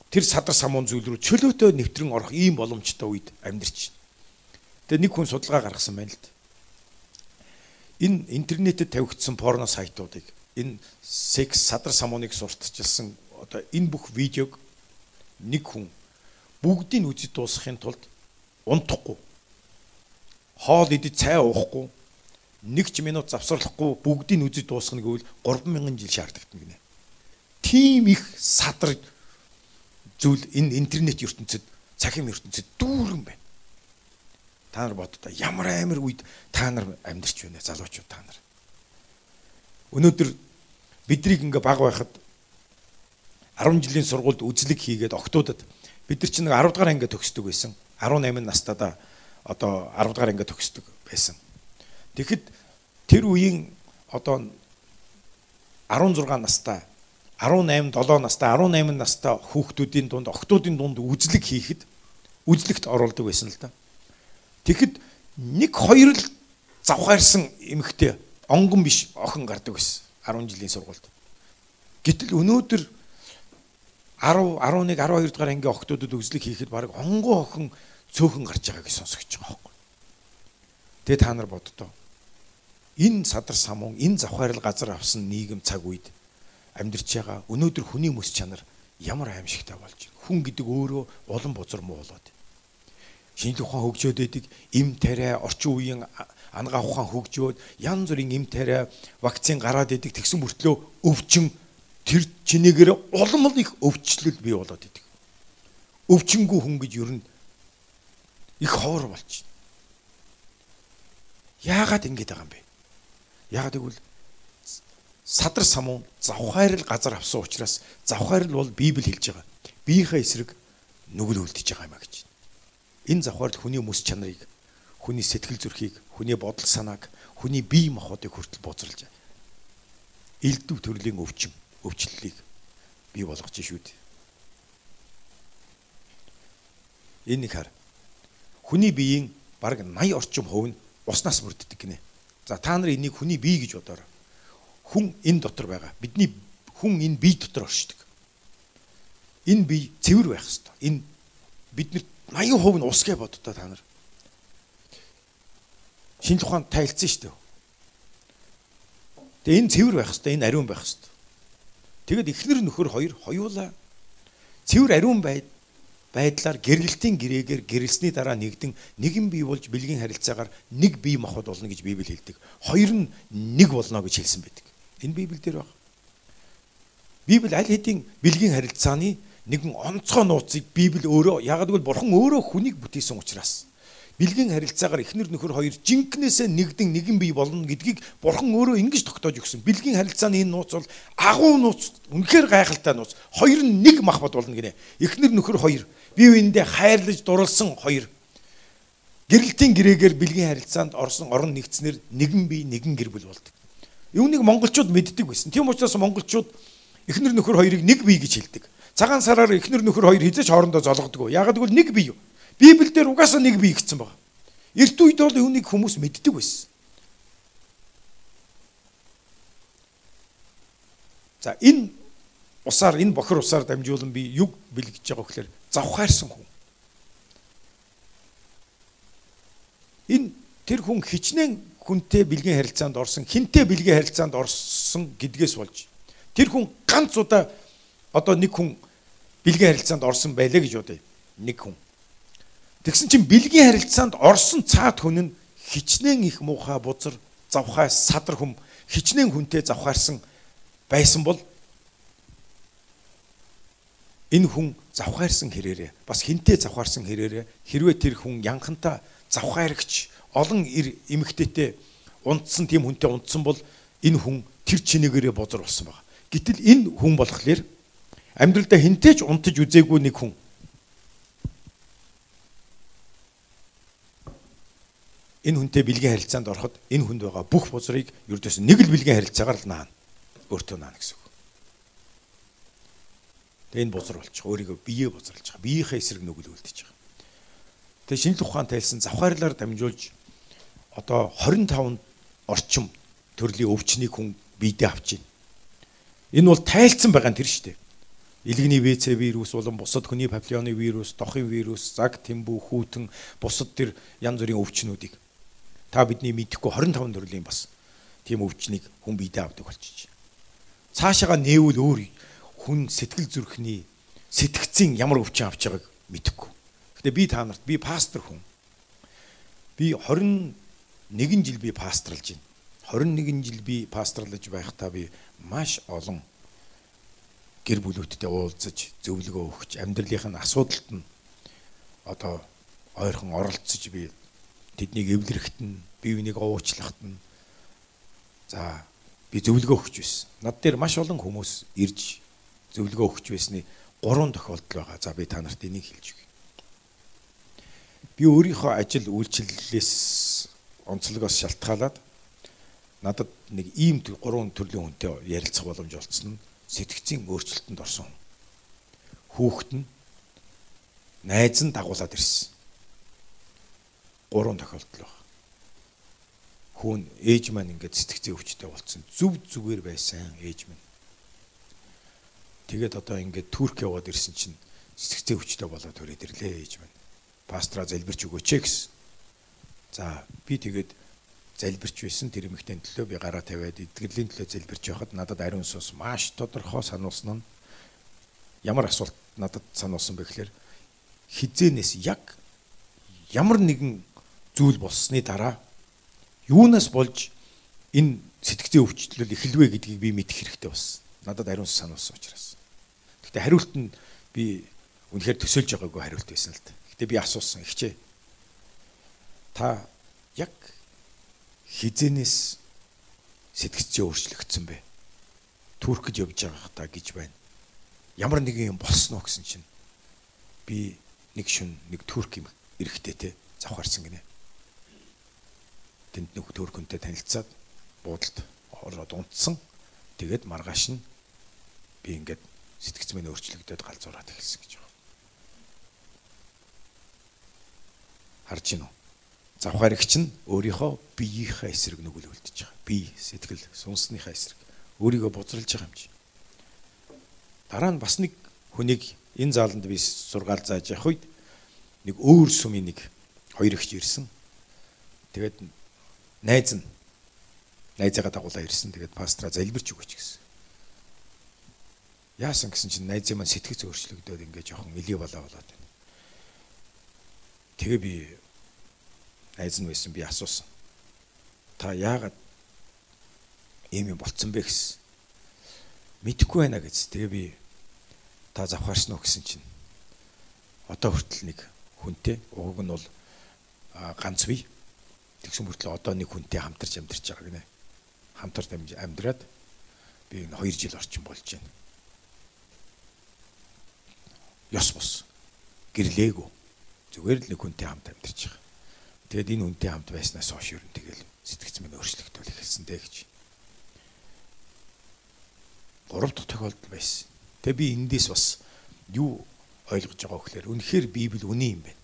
тэр садар самуун зүйл рүү чөлөөтэй нэвтрэн орох ийм боломжтой үед амьдарч байна. Тэгээ нэг хүн судалгаа гаргасан байна л д. Энэ интернетэд тавигдсан порно сайтуудыг, энэ секс садар самууныг сурталчилсан одоо энэ бүх видеог нэг хүн бүгдийг үзэж дуусгахын тулд унтахгүй, хоол идэж цай уухгүй, 1 минут завсарлахгүй бүгдийг үзэж дуусгах гэвэл 3000 жил шаардлагдан гинэ. Тийм их садар зүйл энэ интернет ертөнцид, цахим ертөнцид дүүрэн байна. Та нар боддоо ямар амар үед та нар амьдарч байна залуучууд та нар. Өнөөдөр биднийг ингээ баг байхад 10 жилийн сургуульд үзлэг хийгээд октоудад бид нар чинь 10 дугаар ангид төгсдөг байсан. 18 настайдаа одоо 10 дугаар ангид төгсдөг байсан. Тэгэхэд тэр үеийн одоо 16 настай, 18, 7 настай, 18 настай хүүхдүүдийн дунд, октоудын дунд үзлэг хийхэд үзлэгт оруулдаг байсан л да. Тэгэхэд 1-2 л завхаарсан эмэгтэй онгон биш охин гардаг байсан 10 жилийн сургуульд. Гэтэл өнөөдөр 10, 11, 12 дугаар ангийн охтуудад үзлэг хийхэд баг онгон охин цөөхөн гарч байгааг сонсогч байгаа байхгүй. Тэгээ та нар боддоо. Энэ садар самун, энэ завхаарл газар авсан нийгэм цаг үед амьдарч байгаа өнөөдөр хүний мэс чанар ямар аимшигтай болж байна. Хүн гэдэг өөрөө улам бузар муу болоод. Шинжлэх ухаан хөгжөөд идэг, эм тариа, орчин үеийн ангаа ухаан хөгжөөд янз бүрийн эм тариа, вакцин гараад идэг тэгсэн мөртлөө өвчин тэр чинээгээр улам их өвчлөл бий болоод идэг. Өвчнгүй хүн гэж ер нь их ховор болж байна. Яагаад ингэж байгаа юм бэ? Яагаад гэвэл садар самун завхаарл газар авсан учраас завхаарл бол Библи хэлж байгаа. Биеийнхээ эсрэг нүгэл үлдэж байгаа юм а гэж. Энэ завхаарл хүний мэс чанарыг, хүний сэтгэл зүрхийг, хүний бодол санааг, хүний бие махбодыг хүртэл бузруулж элдв төрлийн өвчлөлийг бий болгож шүү дээ. Энэ хар хүний биеийн бараг 80 орчим хувь нь уснаас бүрддэг гинэ. За та нар энийг хүний бие гэж бодоорой. Хүн энэ дотор байгаа. Бидний хүн энэ бие дотор оршдог. Энэ бие цэвэр байх ёстой. Энэ бидний 80% нь ус гэж боддоо та нар. Шинжлэх ухаанд тайлцсан шүү дээ. Тэгээ энэ цэвэр байх ёстой, энэ ариун байх ёстой. Тэгэд эхнэр нөхөр хоёр хоёулаа цэвэр ариун байдлаар гэрэлтийн гэрээгээр гэрэлсний дараа нэгдэн нэгэн бие болж бэлгийн харилцаагаар нэг бие махбод болно гэж Библи хэлдэг. Хоёр нь нэг болно гэж хэлсэн байдаг. Энэ Библиэл дээр байна. Библи аль хэдийн бэлгийн харилцааны нэгэн онцгой нууцыг Библи өөрөө яагаад гэвэл Бурхан өөрөө хүнийг бүтээсэн учраас бэлгийн харилцаагаар эхнэр нөхөр хоёр жинкнээсээ нэгдэн нэгэн бие болно гэдгийг Бурхан өөрөө ингэж тогтоож өгсөн. Бэлгийн харилцааны энэ нууц бол агуу нууц, үнэхээр гайхалтай нууц. Хоёр нь нэг махбод болно гинэ. Эхнэр нөхөр хоёр бие биендээ хайрлаж дурлсан хоёр гэрэлтийн гэрээгээр бэлгийн харилцаанд орсон орон нэгдснээр нэгэн бие нэгэн гэр бүл болдог. Үүнийг монголчууд мэддэг байсан. Тийм учраас монголчууд эхнэр нөхөр хоёрыг нэг бие гэж хэлдэг. Цагаан сараар эхнэр нөхөр хоёр хизээч хоорондоо золгодог. Яагаад гэвэл нэг бие юу? Библиэлд угаасаа нэг бие гэсэн байна. Эрт үед бол үүнийг хүмүүс мэддэг байсан. За энэ усаар, энэ бохир усаар дамжуулан би юг бэлгэж байгаа гэхээр завхаарсан хүн. Энэ тэр хүн хичнээн хүнтэй бэлгийн харилцаанд орсон, хинтэй бэлгийн харилцаанд орсон гэдгээс болж тэр хүн ганц удаа одоо нэг хүн бэлгийн харилцаанд орсон байлаа гэж бодъё. Нэг хүн. Тэгсэн чинь бэлгийн харилцаанд орсон цаад хүн нь хичнээн их муухай бузар, завхай садар хүм, хичнээн хүнтэй завхаарсан байсан бол энэ хүн завхаарсан хэрээрээ бас хинтэй завхаарсан хэрээрээ хэрвээ тэр хүн янхантай завхааргч олон эмэгтэйтэй унтсан тийм хүнтэй унтсан бол энэ хүн тэр чинээгээрээ бузар болсон байна. Гэтэл энэ хүн болохоор амьдралдаа хинтэй ч унтаж үзээгүй нэг хүн энэ хүнтэй бэлгийн харилцаанд ороход энэ хүнд байгаа бүх бузрыг ердөөс нэг л бэлгийн харилцаагаар л наана. Өөртөө наана гэсэн үг. Тэгээ энэ бузар болчих. Өөрийгөө биеэ бузруулж байгаа. Биеийнхээ эсрэг нүгэл үлдээж байгаа. Тэгээ шинжлэх ухаан тайлсан завхаарлаар дамжуулж одоо 25 орчим төрлийн өвчнийг хүн биедээ авч байна. Энэ бол тайлцсан байгаа нь тэр шүү дээ. Илгэний ВЦ вирус болон бусад хүний папиллоны вирус, дохын вирус, заг тэмбүү, хүүтэн, бусад тэр янз бүрийн өвчнүүдийг та бидний мэдэхгүй 25 төрлийн бас тийм өвчнийг хүн биедээ авдаг болчих. Цаашаага нээвэл өөр хүн сэтгэл зүрхний сэтгцийн ямар өвчин авч байгааг мэдэхгүй. Гэтэ би та нарт би пастор хүн. Би 21 жил би пасторлж байна. 21 жил би пасторлаж байхдаа би маш олон гэр бүлүүдтэй уулзаж, зөвлөгөө өгч, амьдралын асуудалд нь одоо ойрхон оролцож би тэднийг эвлэрэхт нь, бие биенийг уучлахт нь за би зөвлөгөө өгч байсан. Над дээр маш олон хүмүүс ирж зөвлөгөө өгч байсны 3 тохиолдол байгаа. За би та нарт энийг хэлж өгье. Би өөрийнхөө ажил үйлчлэлээс онцлогоос шалтгаалаад надад нэг ийм 3 төрлийн хүнтэй ярилцах боломж олцсон нь сэтгцийн өөрчлөлтөнд орсон. Хүүхэд нь найз нь дагуулад ирсэн. 3 тохиолдол байна. Хүн ээж маань ингээд сэтгцийн өвчтэй болцсон. Зүв зүгээр байсан ээж маань. Тэгээд одоо ингээд Турк яваад ирсэн чинь сэтгцийн өвчтэй болоод төрөөд ирлээ ээж маань. Пастраа залбирч өгөөч гэсэн. За би тэгээд залбирч байсан тэр эмэгтэй төлөө би гараа тавиад эдгэрлийн төлөө залбирч байхад надад ариун сүнс маш тодорхой сануулсан нь ямар асуулт надад сануулсан бэ гэхээр хизээнээс яг ямар нэгэн зүйл болсны дараа юунаас болж энэ сэтгцийн өвчлөл эхэлвэ гэдгийг би мэдэх хэрэгтэй болсон. Надад ариун сүнс сануулсан учраас. Гэхдээ хариулт нь би үнэхээр төсөөлж байгаагүй хариулт байсан л да. Гэхдээ би асуусан ихчээ. Та яг хизээнээс сэтгцийн өөрчлөгдсөн бэ? Туркд явж байгаа та гэж байна. Ямар нэгэн юм болсон уу гэсэн чинь би нэг шүн нэг турк юм эрэхтэй те завхаарсан гинэ. Тэнд нэг туркөнтэй танилцаад буудалд ороод унтсан. Тэгээд маргааш нь би ингээд сэтгц минь өөрчлөгдөд галзуураад эхэлсэн гэж байна. Харж гинөө. Завхаарэгч нь өөрийнхөө биеийнхээ эсрэг нүгэл үлдэж байгаа. Бие, сэтгэл, сүнснийхээ эсрэг өөрийгөө бузралж байгаа юм чи. Дараа нь бас нэг хүнийг энэ зааланд би сургаал зааж явах үед нэг өөр сүмийн нэг хоёр ихч ирсэн. Тэгээд найзаагаа дагуулаа ирсэн. Тэгээд пастраа залбирч өгөөч гэсэн. Яасан гэсэн чинь найзаа маань сэтгэц өөрчлөгдөөд ингээд жоохон элий болоод байна. Тэгээ би найз нь байсан би асуусан. Та яагаад ийм юм болцсон бэ гэсэн. Мэдэхгүй байна гэж. Тэгээ би та завхаарсан уу гэсэн чинь одоо хүртэл нэг хүнтэй уг нь бол ганц бие тэгсэн мөртлөө одоо нэг хүнтэй хамтарч амьдарч байгаа гинэ. Хамтарч амьдраад би энэ 2 жил орчим болж байна. Ёс бос. Гэрлээгүй. Зүгээр л нэг хүнтэй хамт амьдарч байгаа. Тэгээд энэ хүнтэй хамт байснаас хойш ер нь тэгэл сэтгц минь өөрчлөгдөв эхэлсэн дээ гэж. 3 дахь тохиолдол байсан. Тэгээ би эндээс бас юу ойлгож байгаа вэ гэхээр үнэхээр Библи үнэн юм байна.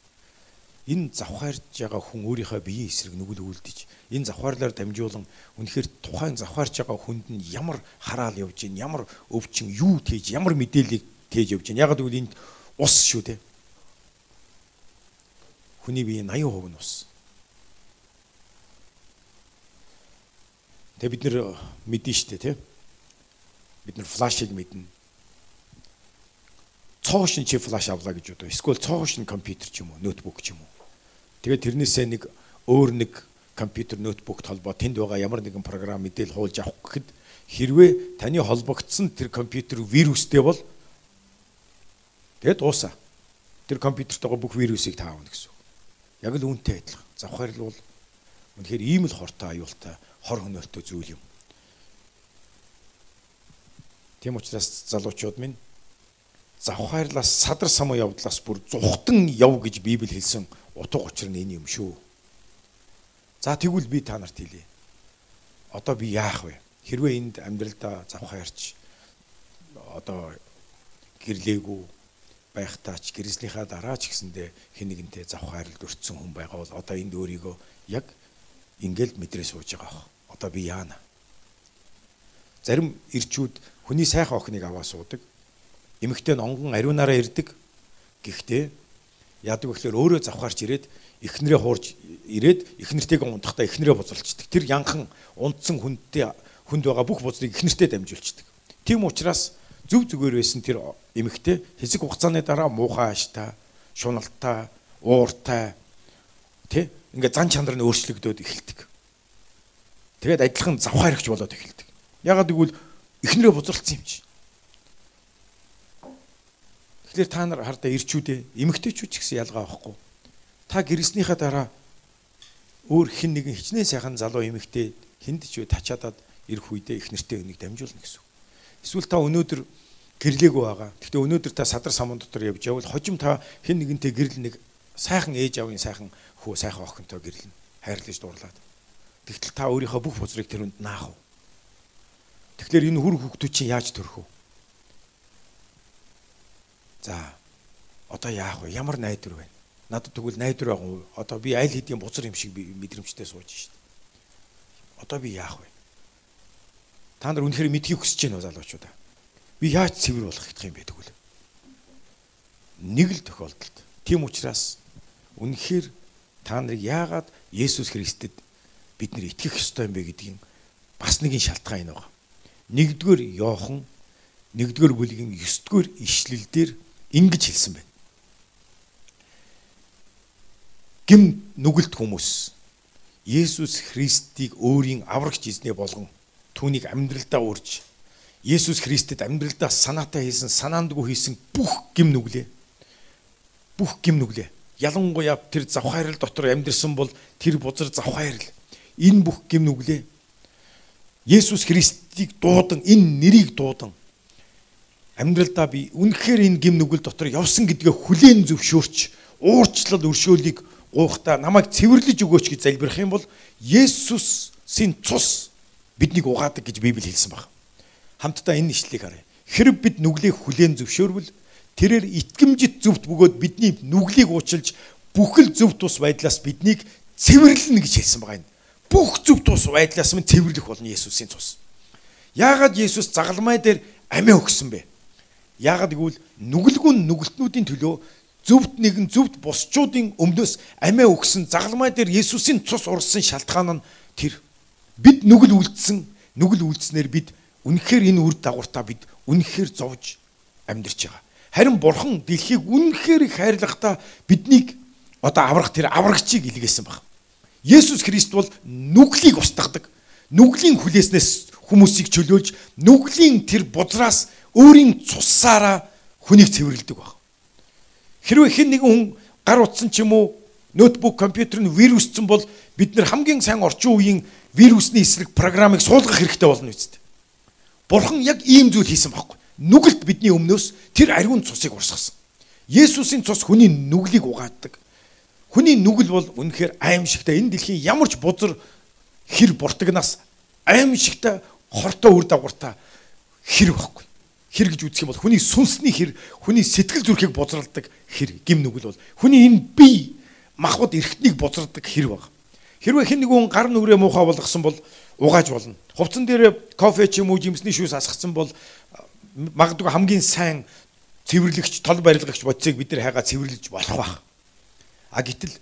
Энэ завхаарж байгаа хүн өөрийнхөө биеийн эсрэг нүгэл үлдэж, энэ завхаарлаар дамжуулан үнэхээр тухайн завхаарж байгаа хүнд нь ямар хараал явж гин, ямар өвчин, юу тээж, ямар мэдээллийг тээж явж гин. Ягаад гэвэл энд ус шүү дээ. Хүний биеийн 80% нь ус. Тэгээ бид нэр мэдэн штэ тий. Бид нэр флашыг мэднэ. Цоошин чи флаш авлаа гэж бодоо. Эсвэл цоошин компьютер ч юм уу, ноутбук ч юм уу. Тэгээд тэрнээсээ нэг өөр нэг компьютер, ноутбукт холбоо тэнд байгаа ямар нэгэн програм мэдээл хуулж авах гэхэд хэрвээ таны холбогдсон тэр компьютер вирустэй бол тэгээд уусаа. Тэр компьютерт байгаа бүх вирусыг таавна гэсэн. Яг л үүнтэй адилхан. Завхаарл бол үнэхээр ийм л хортой аюултай, хор хөнөөлтөй зүйл юм. Тийм учраас залуучууд минь завхаарлаас садар самуу явдлаас бүр зүхтэн яв гэж Библи хэлсэн утга учир нь энэ юм шүү. За тэгвэл би та нарт хэлье. Одоо би яах вэ? Хэрвээ энд амьдралдаа завхаарч одоо гэрлээгүй байхтаач гэрслийнхаа дараа ч гэсэндээ хэн нэгэнтэй завхаарлд өртсөн хүн байгаа бол одоо энд өөрийгөө яг ингээл мэдрээ сууж байгаа. Одоо би яана. Зарим ирчүүд хүний сайхан охиныг аваа суудаг. Эмэгтэй нь онгон ариунаараа ирдэг. Гэхдээ яадаг вэ гэхээр өөрөө завхаарч ирээд эхнэрээ хуурж ирээд эхнэртэйгээ унтахдаа эхнэрээ бузуулцдаг. Тэр янхан унтсан хүнд байгаа бүх бузрыг эхнэртэй дамжуулцдаг. Тийм учраас зөв зүгээр байсан тэр эмэгтэй хэсэг хугацааны дараа муухай ааштай шуналтай, ууртай тий ингээд зан чанар нь өөрчлөгдөд эхэлдэг. Тэгээд адилхан завхаарагч болоод эхэлдэг. Ягаад гэвэл эхнэрээ бузралцсан юм чи. Тэгэхээр та нар хардаа ирчүүдээ эмэгтэйчүүд ч гэсэн ялгаа авахгүй. Та гэрснийхаа дараа өөр хэн нэгэн хичнээн сайхан залуу эмэгтэй хүнд ч вэ тачаадаад ирэх үедээ эхнэртэй энийг дамжуулна гэсэн. Эсвэл та өнөөдөр гэрлээгүй байгаа. Гэхдээ өнөөдөр та садар самун дотор явж явал хожим та хэн нэгэнтэй гэрэл нэг сайхан ээж авын сайхан хүү сайхан охинтой гэрлэн хайрлаж дуурлаад. Тэгтэл та өөрийнхөө бүх бузрыг тэрүнд наах уу? Тэгэхээр энэ хүр хүүхдүүд чинь яаж төрөх вэ? За одоо яах вэ? Ямар найдвар вэ? Надад тэгвэл найдвар байгаа уу? Одоо би аль хэдийн бузар юм шиг мэдрэмжтэй сууж шít. Одоо би яах вэ? Та нар үнэхээр мэдхийг хүсэж байна уу залуучуудаа? Би яаж цэвэр болох гэх юм бэ тэгвэл? Нэг л тохиолдолд. Тийм учраас үнэхээр та нарыг яагаад Есүс Христэд бид нар итгэх ёстой юм бэ гэдгийг бас нэгэн шалтгаан энэ байгаа. Нэгдүгээр Иохан 1-р бүлгийн 9-р ишлэлдэр ингэж хэлсэн байна. Гим нүгэлт хүмүүс Есүс Христийг өөрийн аврагч эзнээ болгон түүнийг амьдралдаа урьж Есүс Христэд амьдралдаа санаатай хийсэн, санаандгүй хийсэн бүх гим нүглээ. Ялангуяа тэр завхаарл дотор амьдэрсэн бол тэр бузар завхаарл. Энэ бүх гим нүглээ Есүс Христийг дуудан, энэ нэрийг дуудан амьдралдаа би үнэхээр энэ гим нүгэл дотор явсан гэдгээ хүлээн зөвшөөрч уурчлал өршөөлийг гуйхтаа намайг цэвэрлэж өгөөч гэж залбирах юм бол Есүсийн цус биднийг угаадаг гэж Библи хэлсэн байна. Хамтдаа энэ ишлэлийг харъя. Хэрв бид нүглийг хүлээн зөвшөөрвөл тэрээр итгэмжит зөвхт бөгөөд бидний нүглийг уучлж бүхэл зөв тус байдлаас биднийг цэвэрлэнэ гэж хэлсэн байна. Бүх зөв тус байдлаас минь цэвэрлэх болно Есүсийн цус. Яагаад Есүс загалмай дээр амиа өгсөн бэ? Яагаад гэвэл нүгэлгүн нүгэлтнүүдийн төлөө зөвхт нэгэн зөвхт босчуудын өмнөөс амиа өгсөн загалмай дээр Есүсийн цус урсан шалтгаан нь тэр. Бид нүгэл үлдснээр бид үнэхээр энэ үр дагавартаа бид үнэхээр зовж амьдарч байгаа. Харин Бурхан дэлхийг үнэхээр их хайрлахдаа биднийг одоо аврах тэр аврагчийг илгээсэн баг. Есүс Христ бол нүглийг устгадаг. Нүглийн хүлээснээс хүмүүсийг чөлөөлж нүглийн тэр бузраас өөрийн цусаараа хүнийг цэвэрлэдэг баг. Хэрвээ хэн нэгэн хүн гар утсан ч юм уу ноутбук компьютер нь вирусцсан бол бид нэр хамгийн сайн орчин үеийн вирусны эсрэг програмыг суулгах хэрэгтэй болно үсттэй. Бурхан яг ийм зүйл хийсэн байхгүй. Нүгэлт бидний өмнөөс тэр ариун цусыг урсгасан. Есүсийн цус хүний нүглийг угаадаг. Хүний нүгэл бол үнэхээр аимшигтай. Энэ дэлхийн ямар ч бузар хэр буртагнаас аимшигтай хортой үр дагавартай хэр байхгүй. Хэр гэж үзэх юм бол хүний сүнсний хэр, хүний сэтгэл зүрхийг бузралдаг хэр гим нүгэл бол хүний энэ бие махбод эрхтнийг бузралдаг хэр баг. Хэрвээ хэн нэгэн гар нүрээ муухай болгосон бол угааж болно. Хувцсан дээр кофе ч юм уу жимсний шүүс асгацсан бол магадгүй хамгийн сайн цэвэрлэгч, тол барилгагч бодисыг бид нар хайгаа цэвэрлэж болох байх. А гэтэл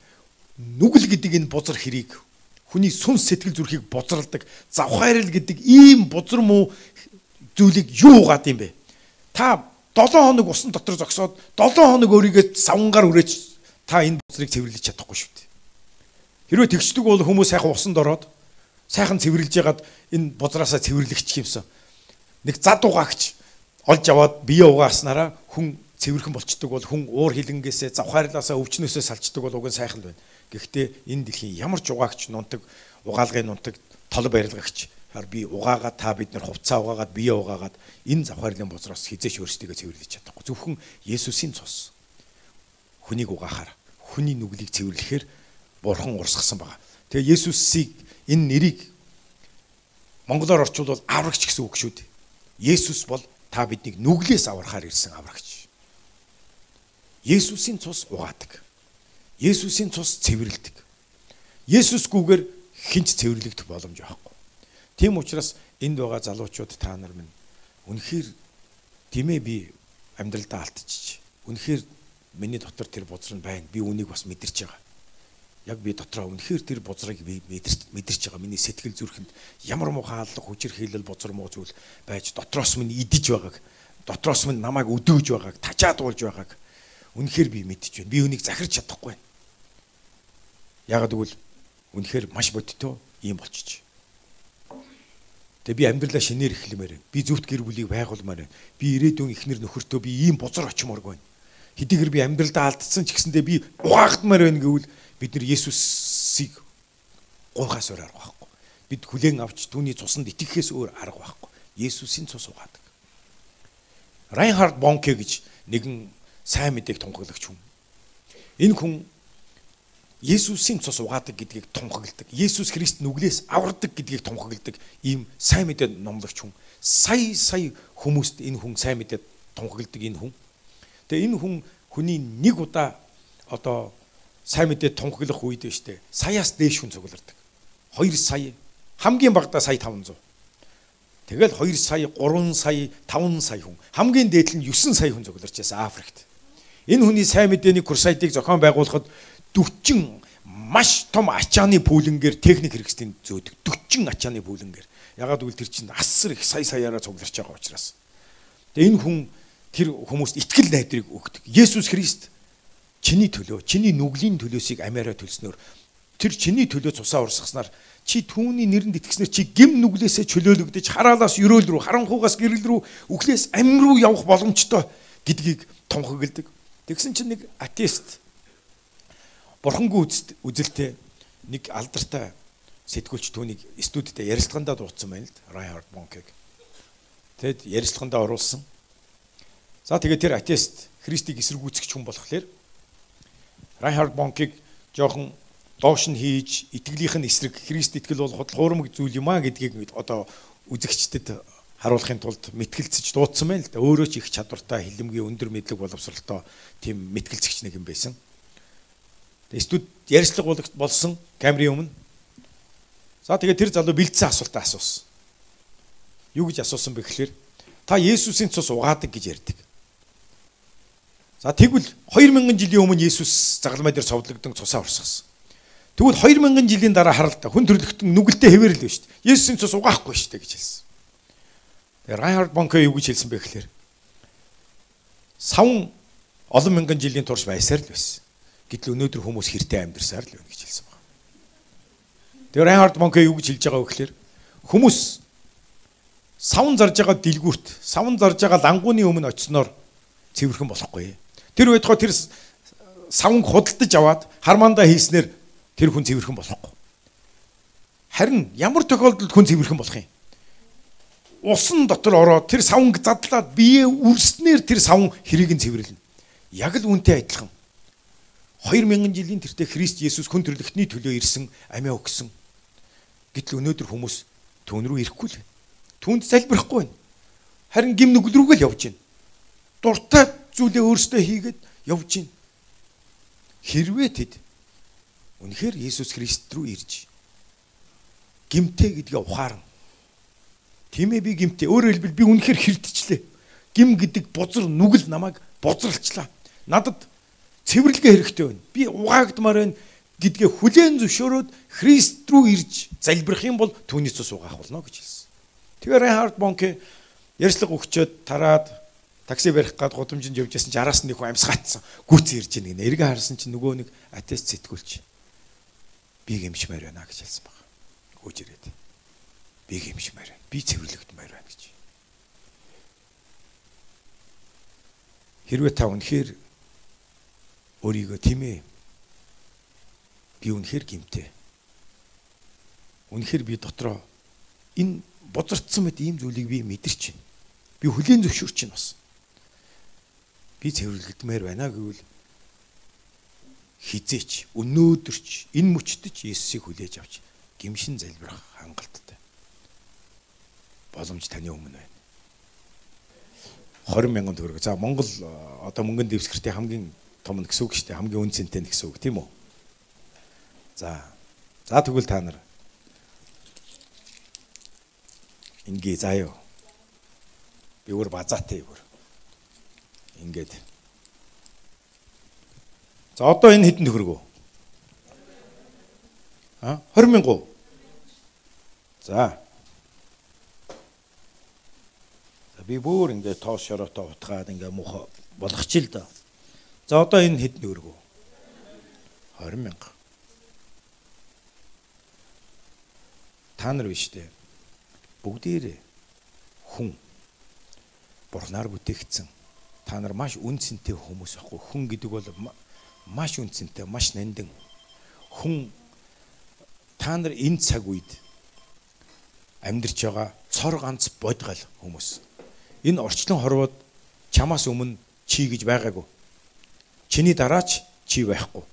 нүгэл гэдэг энэ бузар хэрийг хүний сүнс сэтгэл зүрхийг бузралдаг завхаарл гэдэг ийм бузар муу зүйлийг юу угаад юм бэ? Та 7 хоног усан дотор зогсоод 7 хоног өөрийгөө савнгаар үрээж та энэ бузрыг цэвэрлэж чадахгүй шүү дээ. Хэрвээ тэгчдэг бол хүмүүс сайхан усанд ороод сайхан цэвэрлж ягаад энэ бузраасаа цэвэрлэгч юмсан. Нэг зад угаагч олж аваад бие угааснараа хүн цэвэрхэн болчдөг бол хүн уур хилэнгээсээ завхаарлаасаа өвчнөөсөө салчдаг бол уг нь сайхан л байна. Гэхдээ энэ дэлхийн ямар ч угаагч нунтаг угаалгын нунтаг тол барилгагч хар би угаагаад та бид нар хувцаа угаагаад бие угаагаад энэ завхаарлын бузраас хизээч өөрсдийгөө цэвэрлэж чадахгүй. Зөвхөн Есүсийн цус хүнийг угаахаар хүний нүглийг цэвэрлэхээр Бурхан урсгасан байна. Тэгээ Есүсийг энэ нэрийг монголоор орчуулбал аврагч гэсэн үг шүү дээ. Есүс бол та биднийг нүглээс аврахаар ирсэн аврагч. Есүсийн цус угаадаг. Есүсийн цус цэвэрлэдэг. Есүсгүйгээр хинч цэвэрлэгдэх боломж байхгүй. Тийм учраас энд байгаа залуучууд та нар минь үнэхээр тэмээ би амьдралдаа алдчих. Үнэхээр миний дотор тэр бузар нь байна. Би үнийг бас мэдэрч байгаа. Яг би дотроо үнэхээр тэр бузрыг би мэдэрч байгаа. Миний сэтгэл зүрхэнд ямар муухай хааллах хүчээр хийлэл бузар муу зүйл байж дотроос минь идэж байгааг, дотроос минь намайг өдөж байгааг, тажаадуулж байгааг Үнэхээр би мэдчихвэн. Би үнийг захирч чадахгүй байна. Яагаад гэвэл үнэхээр маш бодиттой ийм болчих. Тэгээ би амьдралаа шинээр эхлэмээр байна. Би зөвхт гэр бүлийг байгуулмаар байна. Би ирээдүйн эхнэр нөхөртөө би ийм бузар очимооргүй байна. Хэдийгээр би амьдралдаа алдсан ч гэсэндээ би угаагдмаар байна гэвэл бид нар Есүсийг гуйхаас өөр арга байхгүй. Бид хүлээн авч түүний цуснд итгэхээс өөр арга байхгүй. Есүсийн цус угаадаг. Райнхард Бонке гэж нэгэн сайн мэдээг тунхаглагч хүн. Энэ хүн Есүсийн цус угаадаг гэдгийг тунхагладаг. Есүс Христ нүглээс авардаг гэдгийг тунхагладаг ийм сайн мэдээ номлогч хүн. Сая хүмүүст энэ хүн сайн мэдээ тунхагладаг энэ хүн. Тэгээ энэ хүний нэг удаа одоо сайн мэдээ тунхаглах үед нь штэ. Саяас дээш хүн цуглардаг. 2 сая хамгийн багадаа сая 500. Тэгэл 2 сая, 3 сая, 5 сая хүн. Хамгийн дээд нь 9 сая хүн цугларч байсан Африкт. Энэ хүний сайн мэдээний курсайтыг зохион байгуулахад 40 маш том ачааны пүүлэнгээр техник хэрэгслийн зөөдөг. 40 ачааны пүүлэнгээр. Ягаад гэвэл тэр чинь асар их саяараа цугларч байгаа учраас. Тэгээ энэ хүн тэр хүмүүст итгэл найдрыг өгдөг. Есүс Христ чиний төлөө, чиний нүглийн төлөөсийг амиараа төлснөөр тэр чиний төлөө цусаа урсгаснаар чи түүний нэрэнд итгэснээр чи гим нүглээсээ чөлөөлөгдөж хараалаас өрөөл рүү, харанхуугаас гэрэл рүү, үхлээс амь руу явах боломжтой гэдгийг тунхагладаг. Тэгсэн чинь нэг атеист бурхангүй үзэлтэй нэг алдартай сэтгүүлч түүнийг студидээ ярилцлагандаа дуудсан байна л да. Райнхард Бонкег. Тэгэд ярилцлагандаа оруулсан. За тэгээд тэр атеист Христийг эсэргүүцэгч хүн болохоор Райнхард Бонкег жоохон доош нь хийж итгэлийнх нь эсрэг Христ итгэл бол хуурмаг зүйл юм а гэдгийг одоо үзэгчдэд харуулахын тулд мэтгэлцэж дуудсан байна л да. Өөрөө ч их чадвартай, хилэмгийн өндөр мэдлэг боловсралтай тийм мэтгэлцэгч нэг юм байсан. Студ ярилцлага болсон камерын өмнө. За тэгээд тэр залуу бэлдсэн асуултаа асуусан. Юу гэж асуусан бэ гэхээр та Есүсийн цус угаадаг гэж ярьдаг. За тэгвэл 2000 жилийн өмнө Есүс загалмай дээр цовдлогдсон цусаа урсгасан. Тэгвэл 2000 жилийн дараа харалта хүн төрлөختөн нүгэлтэй хэвээрэл байна шүү дээ. Есүсийн цус угаахгүй шүү дээ гэж хэлсэн. Тэгээ Райнхард Бонке юу гэж хэлсэн бэ гэхээр савн олон мянган жилийн турш байсаар л байсан. Гэтэл өнөөдөр хүмүүс хэртэй амьдарсаар л байна гэж хэлсэн байна. Тэгээ Райнхард Бонке юу гэж хэлж байгаа вэ гэхээр хүмүүс савн зарж байгаа дэлгүүрт, савн зарж байгаа лангууны өмнө очисноор цэвэрхэн болохгүй. Тэр байтугай тэр савнг худалдаж аваад хармаандаа хийснээр тэр хүн цэвэрхэн болохгүй. Харин ямар тохиолдолд хүн цэвэрхэн болох юм? Усан дотор ороод тэр савнг задлаад бие үрснээр тэр савн хэрийг нь цэвэрлэнэ. Яг л үүнтэй адилхан. 2000 жилийн тэртээ Христ Есүс хүн төрлөختний төлөө ирсэн, амиа өгсөн. Гэтэл өнөөдөр хүмүүс түүн рүү ирэхгүй л байна. Түүнд залбирахгүй байна. Харин гим нүгэл рүүгээ л явж байна. Дуртай зүйлээ өөрсдөө хийгээд явж байна. Хэрвээ тэд үнэхээр Есүс Христ рүү ирж гимтэй гэдгээ ухаарна. Тийм ээ би гимтэй. Өөрөөр хэлбэл би үнэхээр хэрдчихлээ. Гим гэдэг бузар нүгэл намайг бузралчлаа. Надад цэвэрлэгээ хэрэгтэй байна. Би угаагдмаар байна гэдгээ хүлээн зөвшөөрөөд Христ рүү ирж залбирах юм бол түүний цус угаах болно гэж хэлсэн. Тэгээ Райнхард Бонке ярьцлага өгчөөд тараад такси барих гад гудамжинд явж байсан чинь араас нь нэг хүн амьсгаатсан. Гүцэн ирж байгаа. Эргээ харсан чинь нөгөө нэг атеист сэтгүүлч. Би гэмшмээр байна гэж хэлсэн байна. Гүйж ирээд. Би гэмшмээр байна. Би цэвэрлэгдмээр байна гэж. Хэрвээ та үнэхээр өөрийгөө тийм ээ. Би үнэхээр гэмтэй. Үнэхээр би дотроо энэ бузартсан мэт ийм зүйлийг би мэдэрч байна. Би хүлээн зөвшөөрч байна бас. Би цэвэрлэгдмээр байна гэвэл хизээч өнөөдөрч энэ мөчтөж Есүсийг хүлээж авч гимшин залбирах хангалттай. Боломж таны өмнө байна. 20,000 төгрөг. За Монгол одоо мөнгөнд дэвсгэртээ хамгийн том нь гэсэн үг шүү дээ. Хамгийн үнцэнтэй гэсэн үг тийм үү? За тэгвэл та нар ингээ заяа. Би өөр базаатай өөр. Ингээд. За одоо энэ хэдэн төгрөг үү? 20,000. За. Би бүр ингээд тоос шороотой утгаад ингээ муухай болгочих л да. За одоо энэ хэдэн өргөө? 20,000. Та нар биш дээ. Бүгдээрээ хүн Бурхнаар бүтээгдсэн. Та нар маш үнцэнтэй хүмүүс ахгүй. Хүн гэдэг бол маш үнцэнтэй, маш нандин. Хүн та нар энэ цаг үед амьдарч байгаа цор ганц бодгал хүмүүс. Энэ орчлон хорвоод чамаас өмнө чи гэж байгаагүй. Чиний дараач чи байхгүй.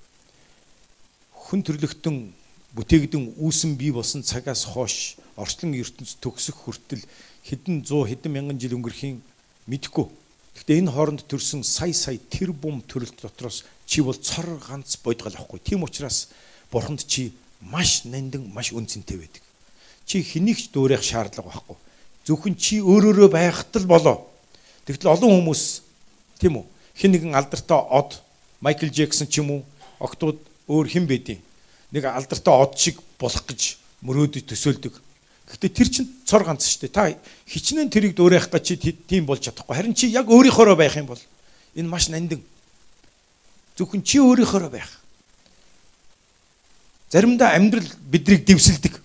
Хүн төрлөختөн бүтээгдэн үүсэн бий болсон цагаас хойш орчлон ертөнц төгсөх хүртэл хэдэн 100 хэдэн мянган жил өнгөрхийн мэдхгүй. Гэхдээ энэ хооронд төрсэн сая тэр бум төрөлт дотроос чи бол цор ганц бодгал авахгүй. Тийм учраас Бурханд чи маш нандин, маш үнцэнтэй байдаг. Чи хэнийг ч дөөрэх шаардлага байхгүй. Зөвхөн чи өөрөөрөө байхад л болоо. Тэгтэл олон хүмүүс тийм үү? Хэн нэгэн алдартай од, Майкл Джексон ч юм уу, октод өөр хэн байдیں۔ Нэг алдартай од шиг болох гэж мөрөөдөж төсөөлдөг. Гэхдээ тэр чинь цор ганц шүү дээ. Та хичнээн тэрийг дөөрэх гэж чи тийм болж чадахгүй. Харин чи яг өөрийнхоороо байх юм бол энэ маш нандин. Зөвхөн чи өөрийнхоороо байх. Заримдаа амьдрал биднийг дэвсэлдэг.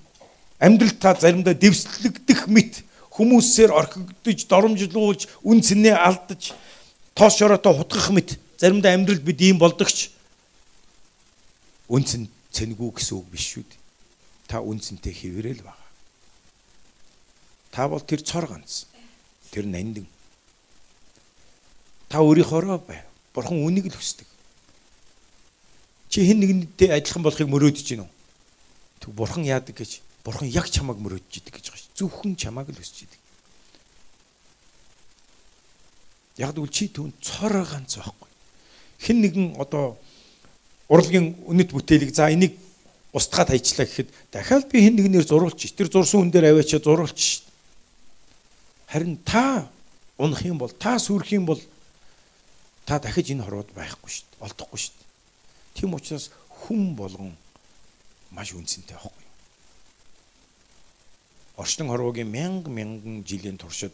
Амьдрал та заримдаа дэвслэгдэх мэт хүмүүсээр орхигдож, доромжлуулж, үн цэнээ алдаж, тоос шороотой хутгах мэт заримдаа амьдрал бид ийм болдогч. Үн цэн цэнгүй гэсэн үг биш шүү дээ. Та үн цэнтэй хэвээрэл байгаа. Та бол тэр цор ганц. Тэр нандин. Та өөрийнхоороо бай. Бурхан үнийг л хүсдэг. Чи хэн нэгнтэй адилхан болохыг мөрөөдөж гинөө. Тэг Бурхан яадаг гэж. Бурхан яг чамайг мөрөөдөж идэг гэж байгаа ш. Зөвхөн чамайг л хүсэж идэг. Яг л чи түүн цор ганц байхгүй. Хэн нэгэн одоо урлагийн үнэт бүтээлийг за энийг устгаад хайчлаа гэхэд дахиад би хэн нэгнээр зурулж ш. Тэр зурсан хүн дээр аваачаа зурулж ш. Харин та унах юм бол, та сүрэх юм бол та дахиж энэ хорвоод байхгүй ш. Олдохгүй ш. Тийм учраас хүн болгон маш үнцэнтэй байхгүй. Орчлон хорвоогийн мянган жилийн туршид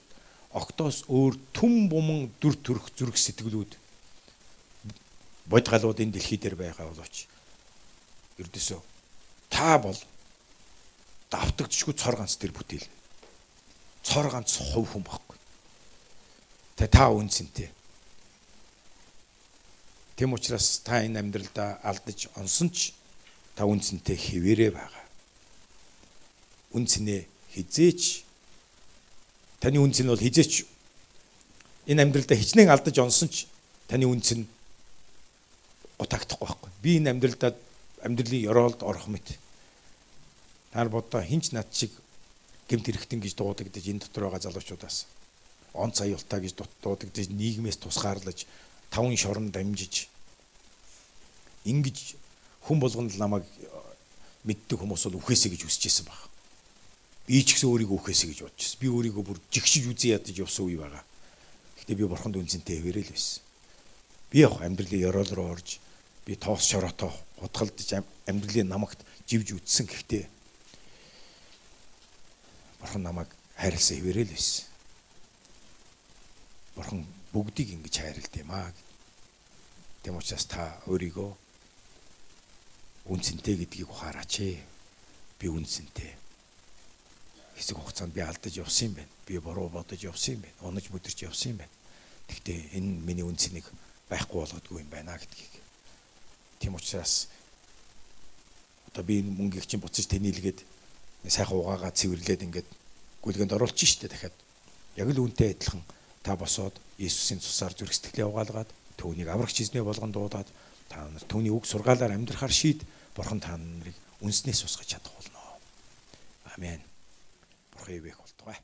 октоос өөр түн буман дүр төрх зүрх сэтгэлүүд бодгалууд энэ дэлхий дээр байгаа болооч. Ердөөсөө та бол давтагдчихгүй цор ганц тэр бүтээл. Цор ганц хувь хүн байхгүй. Та үнцэнтэй. Тэм учраас та энэ амьдралдаа алдаж онсон ч та үнцэнтэй хэвээрээ байгаа. Үнцнээ хизээч таны үнц нь бол хизээч энэ амьдралдаа хичнээн алдаж онсон ч таны үнц нь утагдахгүй байхгүй. Би энэ амьдралдаа амьдралын ёроолд орох мэт. Таар бодоо хинч над шиг гэмт хэрэгтэн гэж дуудагдаж энэ дотор байгаа залуучуудаас онц аюултай гэж дуудагдаж нийгмээс тусгаарлаж таван шорон дамжиж ингэж хүн болгонд намайг мэддэг хүмүүс бол үхээсэй гэж хүсэж байсан баг. Би ч гэсэн өөрийгөө үхээсэй гэж бодож байсан. Би өөрийгөө бүр жигшиж үзье ядаж явсан үе байгаа. Гэхдээ би Бурханд үнцэнтэй хэвээрэл байсан. Би яг амьдралын ёроол руу орж би тоос шороотой хутгалдаж амьдралын намагт живж үтсэн гэхдээ Бурхан намайг хайрласан хэвээрэл байсан. Бурхан бүгдийг ингэж хайрлт юм аа. Тэм учраас та өөрийгөө үнцэнтэй гэдгийг ухаараач ээ. Би үнцэнтэй. Хэсэг хугацаанд би алдаж явсан юм байна. Би буруу бодож явсан юм байна. Унаж бүдэрч явсан юм байна. Гэхдээ энэ миний үнцнийг байхгүй болгодгүй юм байна гэдгийг. Тэм учраас одоо би энэ мөнгийг чинь буцаж тэнилгээд сайхан угаагаа цэвэрлээд ингээд гүйлгэнд оруулчих штэ дахиад. Яг л үнтэй адилхан та босоод Иесусийн цусаар зүрх сэтгэлээ угаалгаад түүнийг аврагч эзнээ болгон дуудаад та нар түүний үг сургаалаар амьдрахаар шийд. Бурхан та нарыг үнснээс усгаж чадах болно. Амен. Бурхан ивэх болтугай.